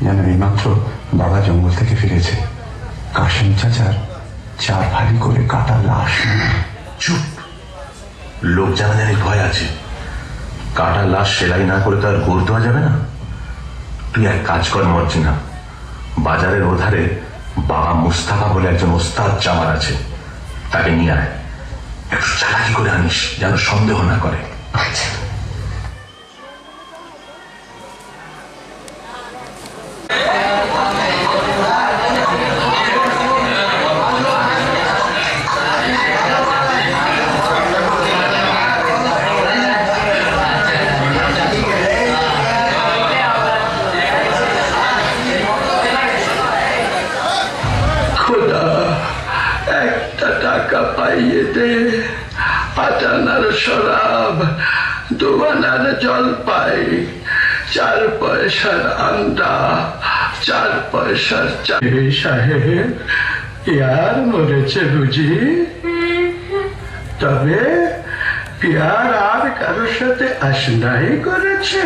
জানো, এইমাত্র বাবা জঙ্গল থেকে ফিরেছে, কাশিম চাচার 4 ভারী করে কাটা লাশ নিয়ে। চুপ, লোক জানাজানির ভয় আছে। কাটা লাশ সেলাই না করে তো আর গোর দেওয়া যাবে না। তুই এক কাজ কর মর্জিনা, বাজারের ওধারে বাবা মুস্তাফা বলে একজন ওস্তাদ চামার আছে, তাকে নিয়ে আয়। একটু চালাকি করে আনিস, যেন সন্দেহ না করে। আচ্ছা। খোদা, একটা টাকা পাইয়ে দে। 8 আনার শরাব, 2 আনার জলপাই, 4 পয়সার আন্ডা, 4 পয়সার চাই। সাহেব ইয়ার মরেছে বুঝি? তবে পিয়ার আর কারোর সাথে আশনাই করেছে?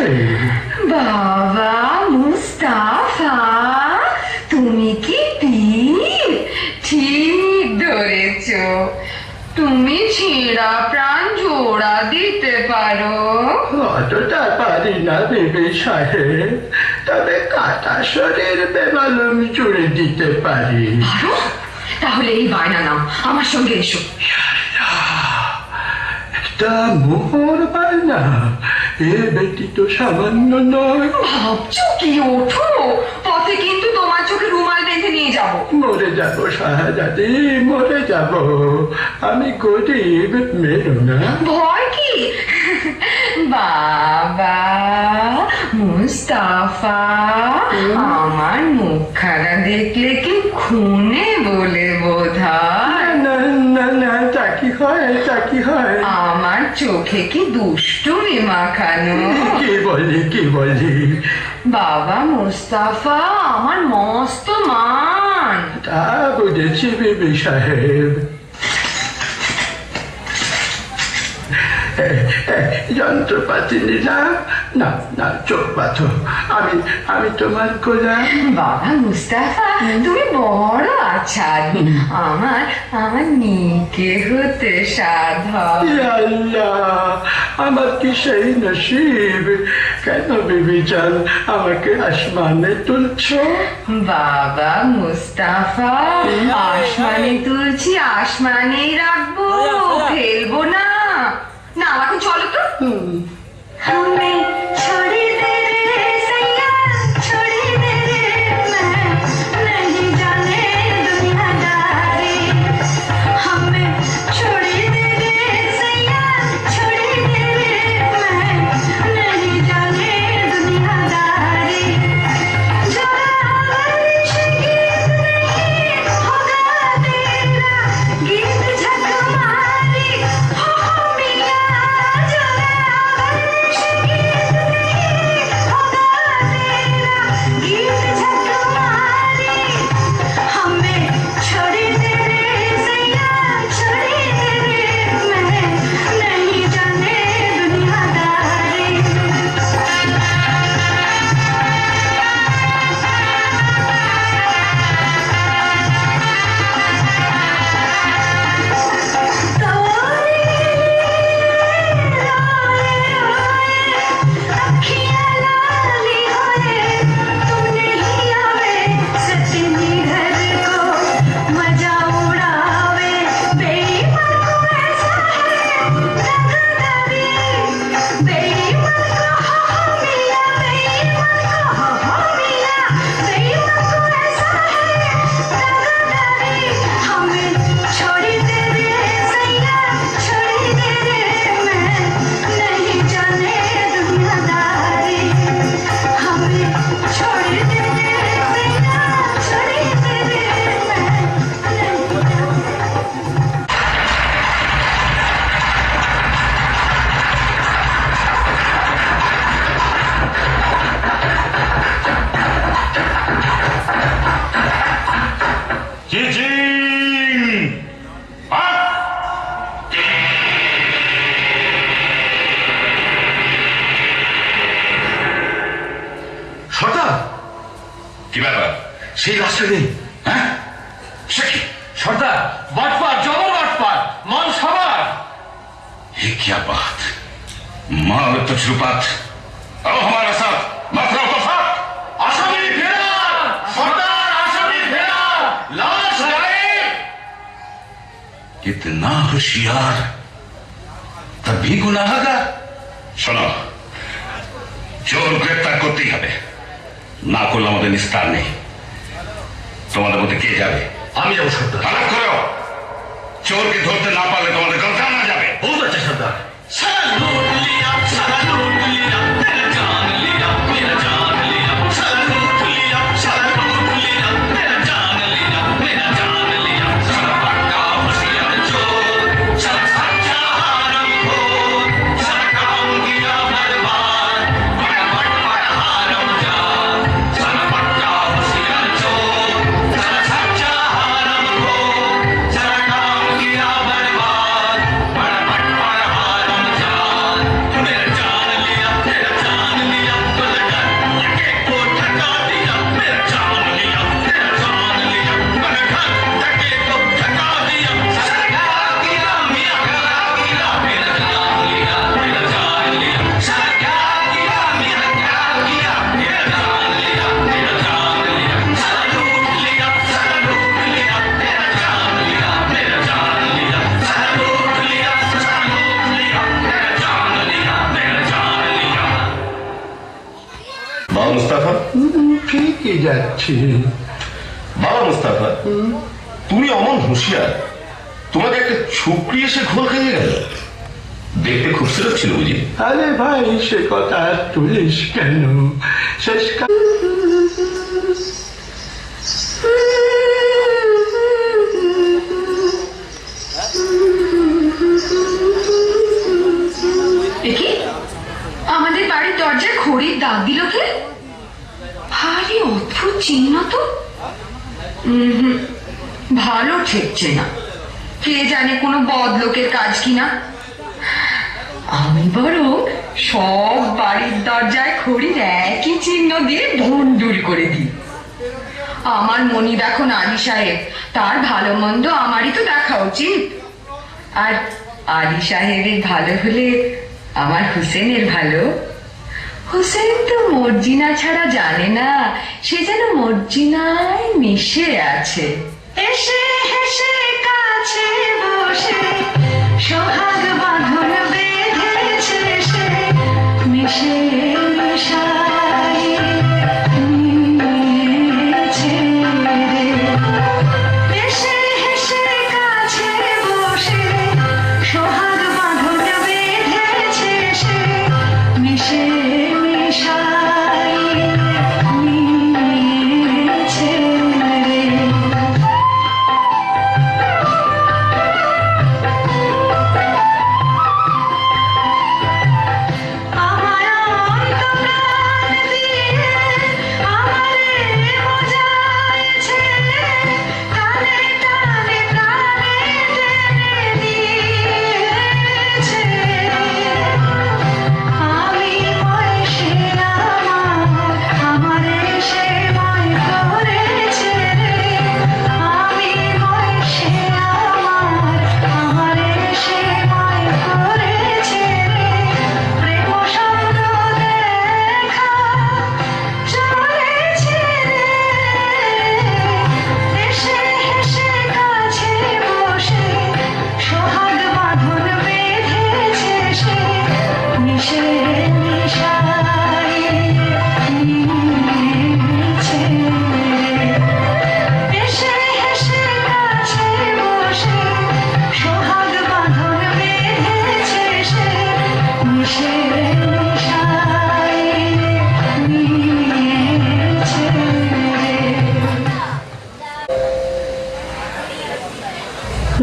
বাবা মুস্তাফা, তুমি কি পীর? ঠিক ধরেছ, তুমি ছেঁড়া প্রাণ জোড়া দিতে পারো। অতটা পারি না বিবি সাহেব, তবে কাটা শরীর বেমালুম জুড়ে দিতে পারি। তাহলে এই বায়না নাও, আমার সঙ্গে এসো। একটা মোহর পায় না, এ বেটি তো সামান্য নয়। ভাবছো কি? ওঠো, পথে কিন্তু তোমার চোখে রুমাল বেঁধে নিয়ে যাব। মরে যাব শাহজাদি, মরে যাব। আমি গরিব, মেরো না। ভয় কি? বাবা মুস্তাফা আমার মুখখানা দেখলে কি খুনে বলে বোধহয়? না না না, তা কি হয়, তা কি হয়? আমার চোখে কি দুষ্টুমি মাখানো? কি বলি, কি বলি? বাবা মুস্তাফা আমার মস্ত মান। তা বুঝেছি বিবি সাহেব। যন্ত্রপাতি নিলাম, না না, চোখ পাথর। আমি তোমার গোলাম। বাবা মুস্তাফা তুমি বড় আছাদ, আমার নিকে হতে সাধ। আল্লাহ, আমার কি সেই নসিব? কেন বিবি জান আমাকে আসমানে তুলছো? বাবা মুস্তাফা আসমানে তুলছি, আসমানেই রাখবো, ফেলবো না। না আমাকে চলো তো। हमें छोड़ दे रे सैया, छोड़ दे रे, मैं नहीं जाने दुनियादारी। हमें छोड़ दे रे सैया, छोड़ दे रे, मैं नहीं जाने दुनियादारी। जरा वर्ष गीत नहीं होगा तेरा, गीत झकमारी हो मिया। जरा वर्ष गीत नहीं होगा तेरा, गीत झकमारी। हमें छोड़ दे रे सैया, छोड़ दे रे, मैं नहीं जाने दुनियादारी। अखियाँ लाली होए, तुम नहीं आवे, सजनी घर को मजा उड़ावे। बेईमान को ऐसा है रंगदारी, बेईमान को हो मिया, बेईमान को हो मिया, बेईमान को ऐसा है रंगदारी। हमें छोड़ दे रे सैया, छोड़ दे रे, मैं नहीं जाने दुनियादारी। हमें छोड़ दे रे सैया, छोड़ दे रे, मैं नहीं जाने। সর্দার, কি ব্যাপার? সেই লাশটা নেই। হ্যাঁ, সে কি? সর্দার বাটপার, জবর বাটপার, মান সবার। ये क्या बात? माल तजुर्बात और हमारे साथ मसला तो साथ। আসামি ফেরার! সর্দার, আসামি ফেরার! লাশ গায়েব! कितना होशियार, तभी गुनाहगार। শোনো, চোর গ্রেপ্তার করতেই হবে, না করলে আমাদের নিস্তার নেই। তোমাদের মধ্যে কে যাবে? আমি যাবো সর্দার। খারাপ করো, চোরকে ধরতে না পারলে তোমাদের গল জানা যাবে। বহুত আছে সর্দার। सारा लूट लिया, सारा लूट लिया, मेरा जान लिया, मेरा जान लिया, सारा लूट लिया, सारा लूट लिया, मेरा जान लिया, मेरा जान लिया। सारा पक्का होशियार चोर, सारा सच्चा हरामखोर, सारा काम किया बर्बाद, बड़ा बड़ा हरामजाद। सारा पक्का होशियार चोर, सारा सच्चा हरामखोर, सारा काम किया बर्बाद, बड़ा মুস্তাফা? ঠিকই যাচ্ছে। বাবা মুস্তাফা, তুমি অমন হুঁশিয়ার, তোমাকে একটা ছুকরি এসে ঘোল খেয়ে গেল। দেখতে খুবসুরত ছিল বুঝি? আরে ভাই, সে কথা আর তুলিস কেন? শেষকাল দেখি আমাদের বাড়ির দরজায় খড়ির দাগ দিল কে? ভারী অদ্ভুত চিহ্ন তো। ভালো ঠেকছে না, কে জানে কোনো বদলোকের কাজ কিনা। আমি বরং সব বাড়ির দরজায় খড়ির একই চিহ্ন দিয়ে ভণ্ডুল করে দিই। আমার মনিব এখন আলী সাহেব, তার ভালো মন্দ আমারই তো দেখা উচিত। আর আলী সাহেবের ভালো হলে আমার হুসেনের ভালো। হুসেন তো মর্জিনা ছাড়া জানে না, সে যেন মর্জিনায় মিশে আছে। এসে হেসে কাছে বসে সোহাগ বাঁধন বেঁধেছে সে, মিশে মিশাই নিয়েছে রে। এসে হেসে কাছে বসে সোহাগ বাঁধন বেঁধেছে সে, মিশে মিশাই নিয়েছে রে। আমার অন্তপ্রাণ দিয়ে আমারে বোঝাইছে, টানে টানে প্রাণে টেনে দিয়েছে। আমি ময় সে আমারে সে ময় করেছে রে। আমি ময় সে আমারে সে ময় করেছে রে। প্রেম শব্দ দেখা চলেছে রে। এসে হেসে কাছে বসে সোহাগ বাঁধন বেঁধেছে সে, মিশে মিশাই নিয়েছে রে। এসে হেসে কাছে বসে সোহাগ বাঁধন বেঁধেছে সে, মিশে মিশাই নিয়েছে রে।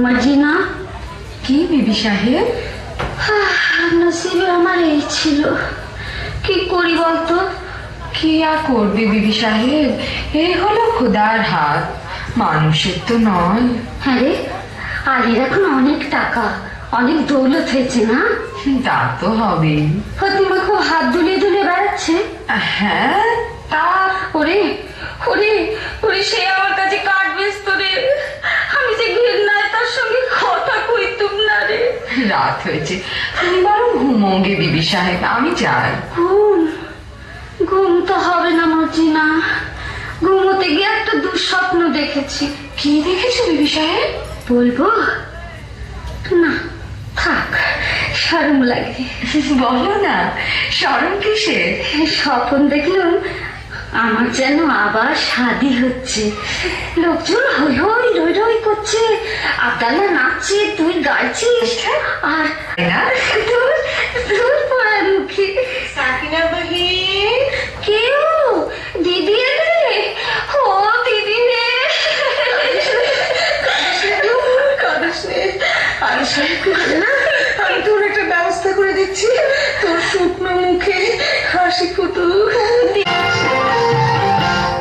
মর্জিনা, কি বিবি সাহেব? নসিবে আমার এই ছিল, কি করি বলতো? কি আর করবে বিবি সাহেব, এই হলো খোদার হাত, মানুষের তো নয়। হ্যাঁ রে, আলীর এখন অনেক টাকা, অনেক দৌলত হয়েছে না? তা তো হবেই। ফতিমা খুব হাত দুলিয়ে দুলিয়ে বেড়াচ্ছে। হ্যাঁ, তা ওরে ওরে ওরে, সে আমার কাছে কাঠ বেচতো রে। আমি যে ঘৃণায় তার সঙ্গে কথা কইতুম না রে। রাত হয়েছে, তুমি বরং ঘুমোগে বিবি সাহেব, আমি যাই। ঘুম ঘুম তো হবে না মর্জিনা, ঘুমোতে গিয়ে একটা দুঃস্বপ্ন দেখেছি। কি দেখেছো বিবি সাহেব? বলবো না, থাক, শরম লাগে। বলো না, শরম কিসের? স্বপ্ন দেখলাম আমার যেন আবার শাদি হচ্ছে। লোকজন হই হই রই রই করছে, আদালা নাচছে, তুই গাইছিস, আর না, দূর দূর পড়া মুখে। সাকিনা বহিন, কেউ দিদি এলে? ও দিদি রে। কাঁদিস নে। আরে সাহেবকে বলে না, আমি তোর একটা ব্যবস্থা করে দিচ্ছি, তোর শুকনো মুখে হাসি ফুটুক।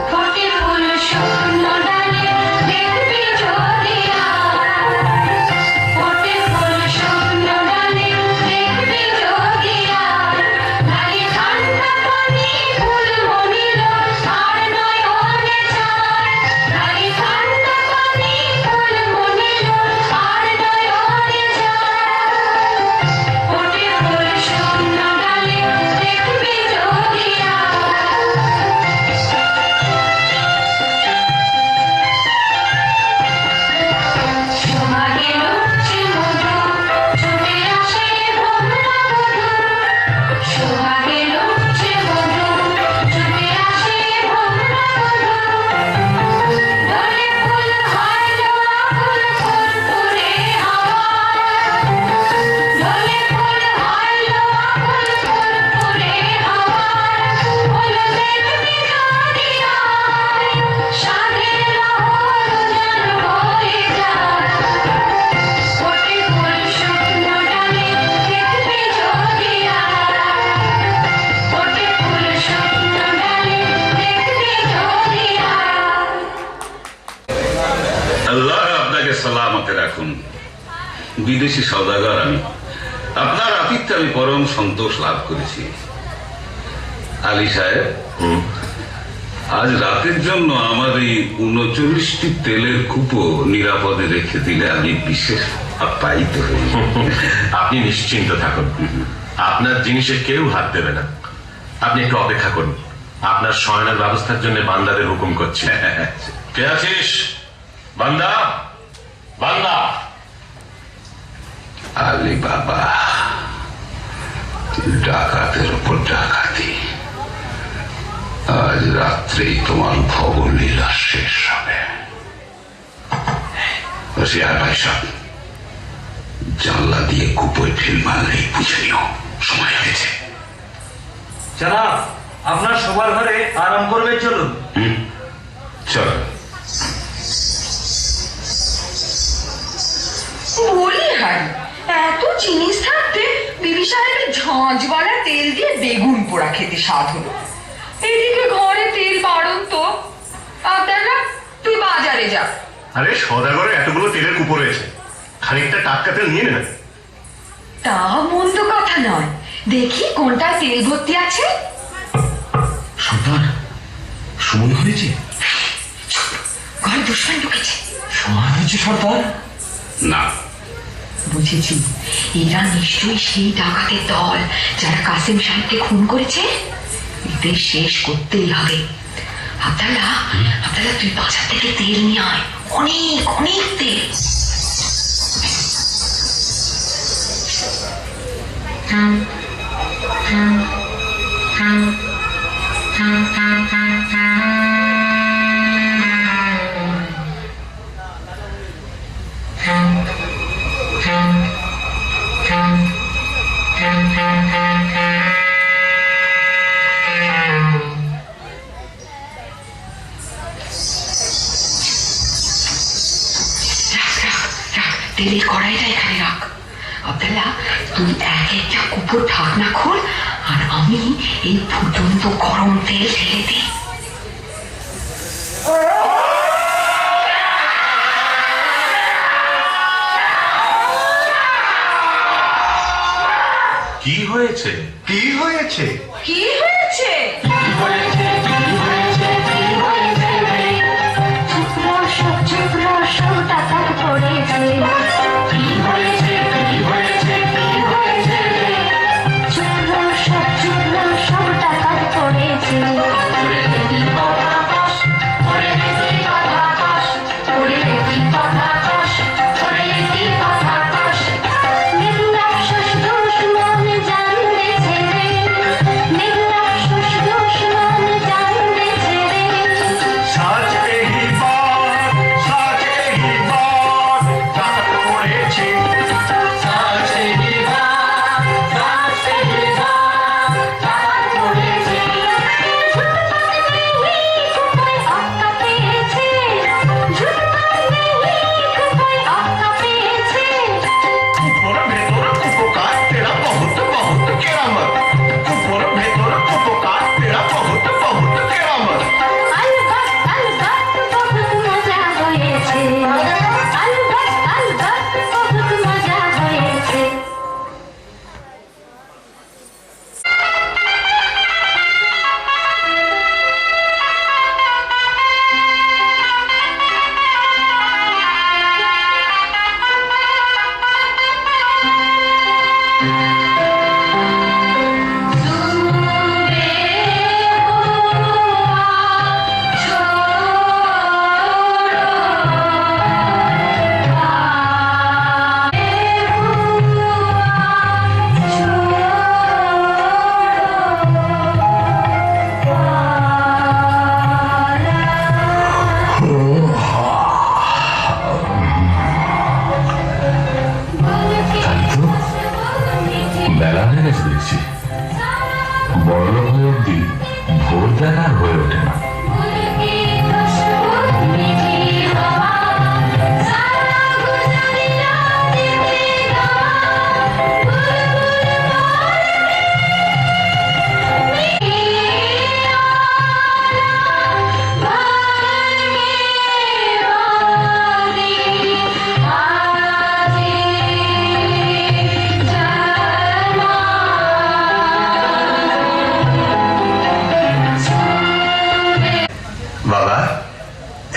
ফোটে ফুল শূন্য ডালে দেখবি যদি আর, ফোটে ফুল শূন্য ডালে দেখবি যদি আর, লাগে ঠান্ডা পানি ফুল মনির আর নয়নে চায়, লাগে ঠান্ডা পানি ফুল মনির আর নয়নে চায়। ফোটে ফুল শূন্য ডালে দেখবি যদি আর। বিদেশি সওদাগর আমি। আপনার আতিথ্যে আমি পরম সন্তোষ লাভ করেছি। আলী সাহেব, আজ রাতের জন্য আমার এই 39টি তেলের কূপো নিরাপদে রেখে দিলে আমি বিশেষ আপ্যায়িত হই। আপনি নিশ্চিন্ত থাকুন, আপনার জিনিসে কেউ হাত দেবে না। আপনি একটু অপেক্ষা করুন, আপনার শয়নের ব্যবস্থার জন্য বান্দাদের হুকুম করছি। কে আছিস? বান্দা, বান্দা। আলী বাবা, ডাকাতের উপর ডাকাতি। আজ রাত্রেই তোমার ভবলীলা শেষ হবে। বসিয়ার ভাই সাহেব, জানলা দিয়ে কুপোয় ফিল মারলেই বুঝে নিও সময় হয়েছে। জনাব, আপনার সবার ঘরে আরাম করবে, চলুন। চল। বলি হারি, এত জিনিস থাকতে বিবি সাহেবের ঝাঁঝওয়ালা তেল দিয়ে বেগুন পোড়া খেতে স্বাদ হলো। এদিকে ঘরে তেল বাড়ন তো। আদারা, তুই বাজারে যা। আরে সদাগরে এতগুলো তেলের কুপো রয়েছে, খানিকটা টাটকা তেল নিয়ে নে। তা মন্দ কথা নয়, দেখি কোনটা তেল ভর্তি আছে। সর্দার, সময় হয়েছে। ঘরে দুশ্মন ঢুকেছে। সময় হয়েছে সর্দার। না, বুঝেছি, এরা নিশ্চয়ই সেই ডাকাতের দল যারা কাসেম সাহেবকে খুন করেছে। এদের শেষ করতেই হবে। আব্দাল্লাহ, আব্দাল্লাহ, তুই বাজার থেকে তেল নিয়ে আয়, অনেক অনেক তেল। তেলের কড়াইটা এখানে রাখ। আব্দাল্লাহ, তুই এক একটা কুকুর ঢাকনা খোল, আর আমি এই ফুটন্ত গরম তেল ঢেলে দিই। কি হয়েছে? কি হয়েছে? কি হয়েছে? ডাকাত পড়েছে। কি হয়েছে? কি হয়েছে? কি হয়েছে? সব ডাকাত পড়েছে।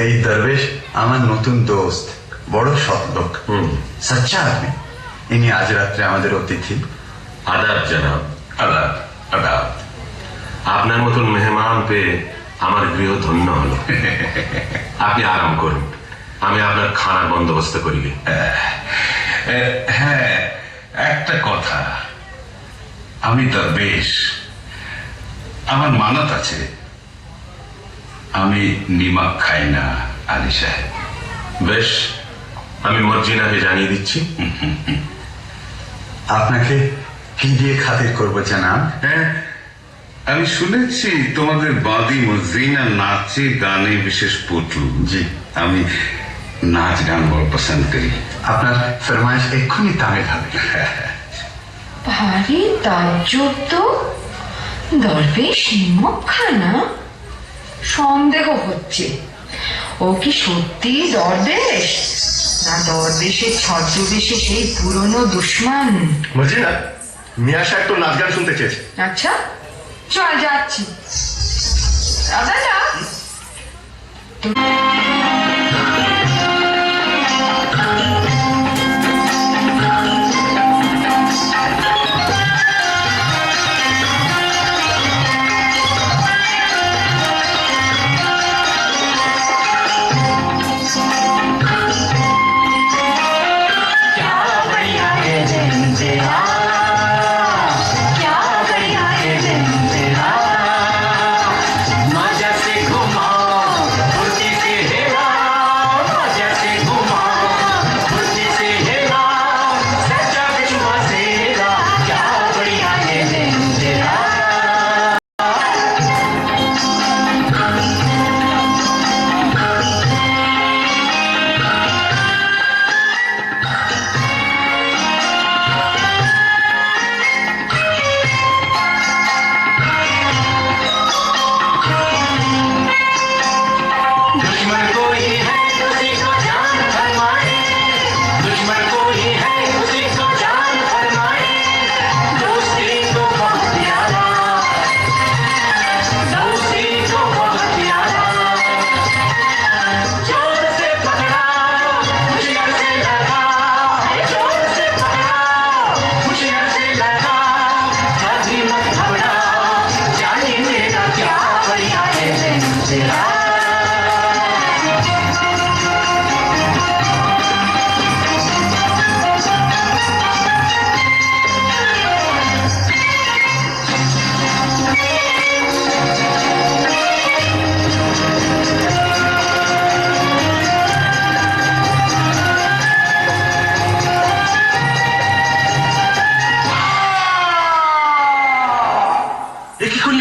এই দরবেশ আমার নতুন দোস্ত, বড় সৎ লোক, সচ্চা আদমি। ইনি আজ রাত্রে আমাদের অতিথি। আদাব জনাব, আদাব আদাব। আপনার মতন মেহমান পেয়ে আমার গৃহ ধন্য হলো। আপনি আরাম করুন, আমি আপনার খানার বন্দোবস্ত করিলি। হ্যাঁ, একটা কথা, আমি দরবেশ, আমার মানত আছে, আমি নিমক খাই না আলী সাহেব। বেশ, আমি মর্জিনাকে জানিয়ে দিচ্ছি। আপনাকে কি দিয়ে খাতির করবো জানাব? হ্যাঁ, আমি শুনেছি তোমাদের বাদী মর্জিনা নাচে গানে বিশেষ পটু। জি, আমি নাচ গান বড় পছন্দ করি। আপনার ফরমাইশ এক্ষুনি তামিল হবে। ভারী তাজ্জব তো, দরবেশ নিমক খানা? সন্দেহ হচ্ছে ও কি সত্যি দরবেশ, না দরবেশের ছদ্মবেশে সেই পুরনো দুশ্মন? মর্জিনা, মিয়া সাহেব তো নাচ গান শুনতে চেয়েছে। আচ্ছা, চল যাচ্ছি। দাদা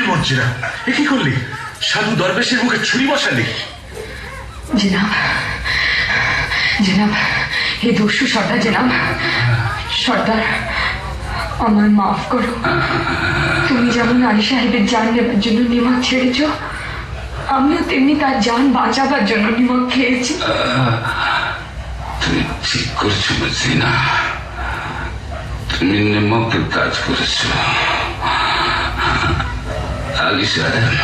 মর্জিনা, এ কি করলি? সাধু দরবেশের মুখে ছুরি বসালি? জনাব, জনাব, হে দস্যু সর্দার, জনাব সর্দার, আমার মাফ করো। তুমি যেমন আলী সাহেবের জান নেবার জন্য নিমক ছেড়েছ, আমিও তেমনি তার জান বাঁচাবার জন্য নিমক খেয়েছি। তুমি ঠিক করেছো মর্জিনা, তুমি নিমকের কাজ করেছো। আলী সাহেব,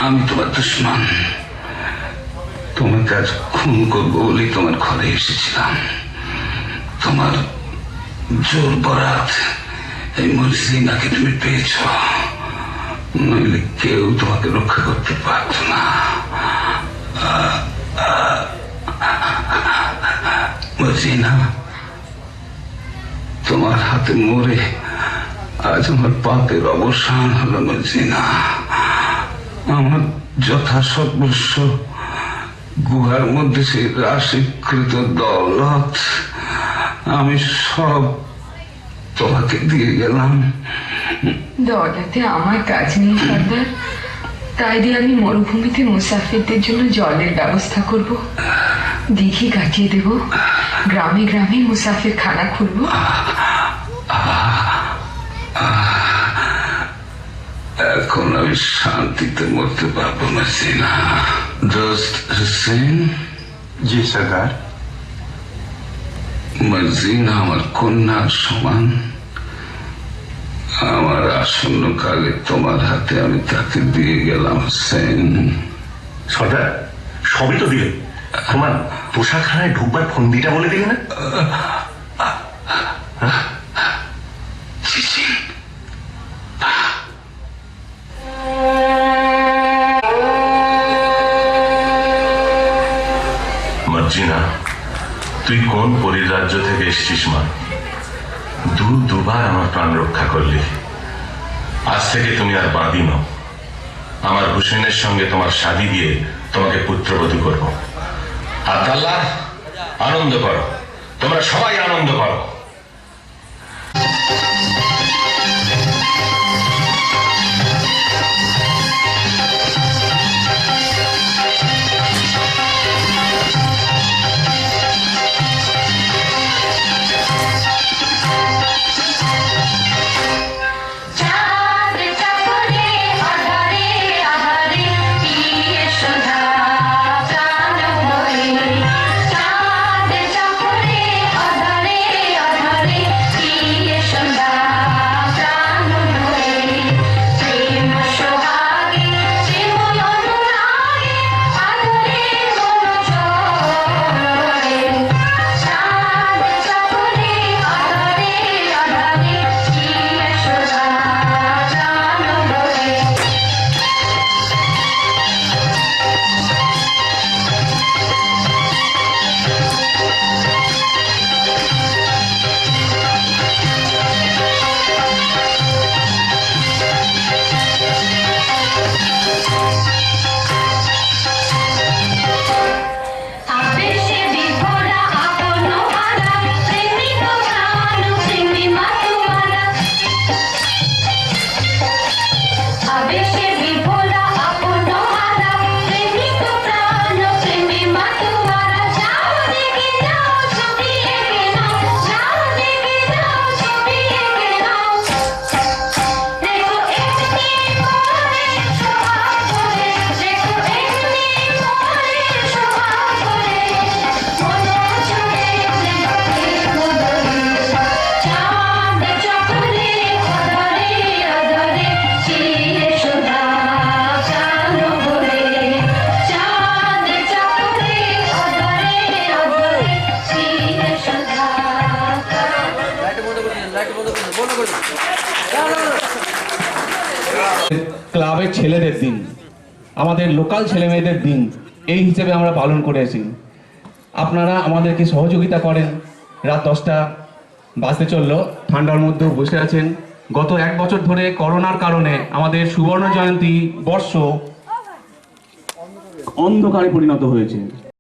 আমি তোমার দুশ্মন, তোমাকে আজ খুন করবো বলেই তোমার ঘরে এসেছিলাম। তোমার জোর বরাত এই মর্জিনাকে তুমি পেয়েছ, নইলে কেউ তোমাকে রক্ষা করতে পারত না। মর্জিনা, তোমার হাতে মরে আজ আমার পাপের অবসান হলো। মর্জিনা, আমার যথাসর্বস্ব গুহার মধ্যে সেই রাশিকৃত দৌলত আমি সব তোমাকে দিয়ে গেলাম। দৌলতে আমার কাজ নেই সর্দার, তাই দিয়ে আমি মরুভূমিতে মুসাফিরদের জন্য জলের ব্যবস্থা করব, দিঘি কাটিয়ে দেব, গ্রামে গ্রামে মুসাফির খানা খুলব। এখন আমি শান্তিতে মরতে পারবো না সিনা। দোস্ত হুসেন। জি সরদার। মর্জিনা আমার কন্যার সমান, আমার আসন্ন কালে তোমার হাতে আমি তাকে দিয়ে গেলাম হুসেন। সর্দার, সবই তো দিলে, তোমার পোশাকখানায় ঢুকবার ফন্দিটা বলে দিলে না? মর্জিনা, তুই কোন পরিরাজ্য থেকে এসছিস মা? দুবার আমার প্রাণ রক্ষা করলি। আজ থেকে তুমি আর বাঁধি নও। আমার হুসেনের সঙ্গে তোমার শাদী দিয়ে তোমাকে পুত্রবধূ করব। আব্দাল্লাহ, আনন্দ করো, তোমরা সবাই আনন্দ করো। চাঁদ চাঁদরে আধারে আধারে পিয়ে সন্ধ্যা প্রাণ ভরে। চাঁদ চাঁদরে আধারে আধারে পিয়ে সন্ধ্যা প্রাণ ভরে। প্রেম সোহাগে প্রেম অনুরাগে আধারে মন ঝরে। চাঁদ চাঁদরে আধারে আধারে পিয়ে সন্ধ্যা প্রাণ ভরে। আবেশে বিভোরা আপন হারা প্রেমিক প্রাণ প্রেমিমা তোমারা। আবেশে বিভোরা আপন হারা প্রেমিক প্রাণ প্রেমিমা তোমারা। যাও দেখে যাও ছবি এঁকে নাও, যাও দেখে যাও ছবি এঁকে নাও। দেখো এমনি করে সোহাগ করে, দেখো এমনি করে সোহাগ করে। মন ছুঁয়ে দেখে মধুরে। চাঁদ চাঁদরে আধারে আধারে চিরে সুধা প্রাণ ভরে। চাঁদ চাঁদরে আধারে আধারে চিরে সুধা ক্লাবের ছেলেদের দিন, আমাদের লোকাল ছেলে মেয়েদের দিন, এই হিসেবে আমরা পালন করেছি। আপনারা আমাদেরকে সহযোগিতা করেন। রাত 10টা বাজতে চললো, ঠান্ডার মধ্যেও বসে আছেন। গত 1 বছর ধরে করোনার কারণে আমাদের সুবর্ণ জয়ন্তী বর্ষ অন্ধকারে পরিণত হয়েছে।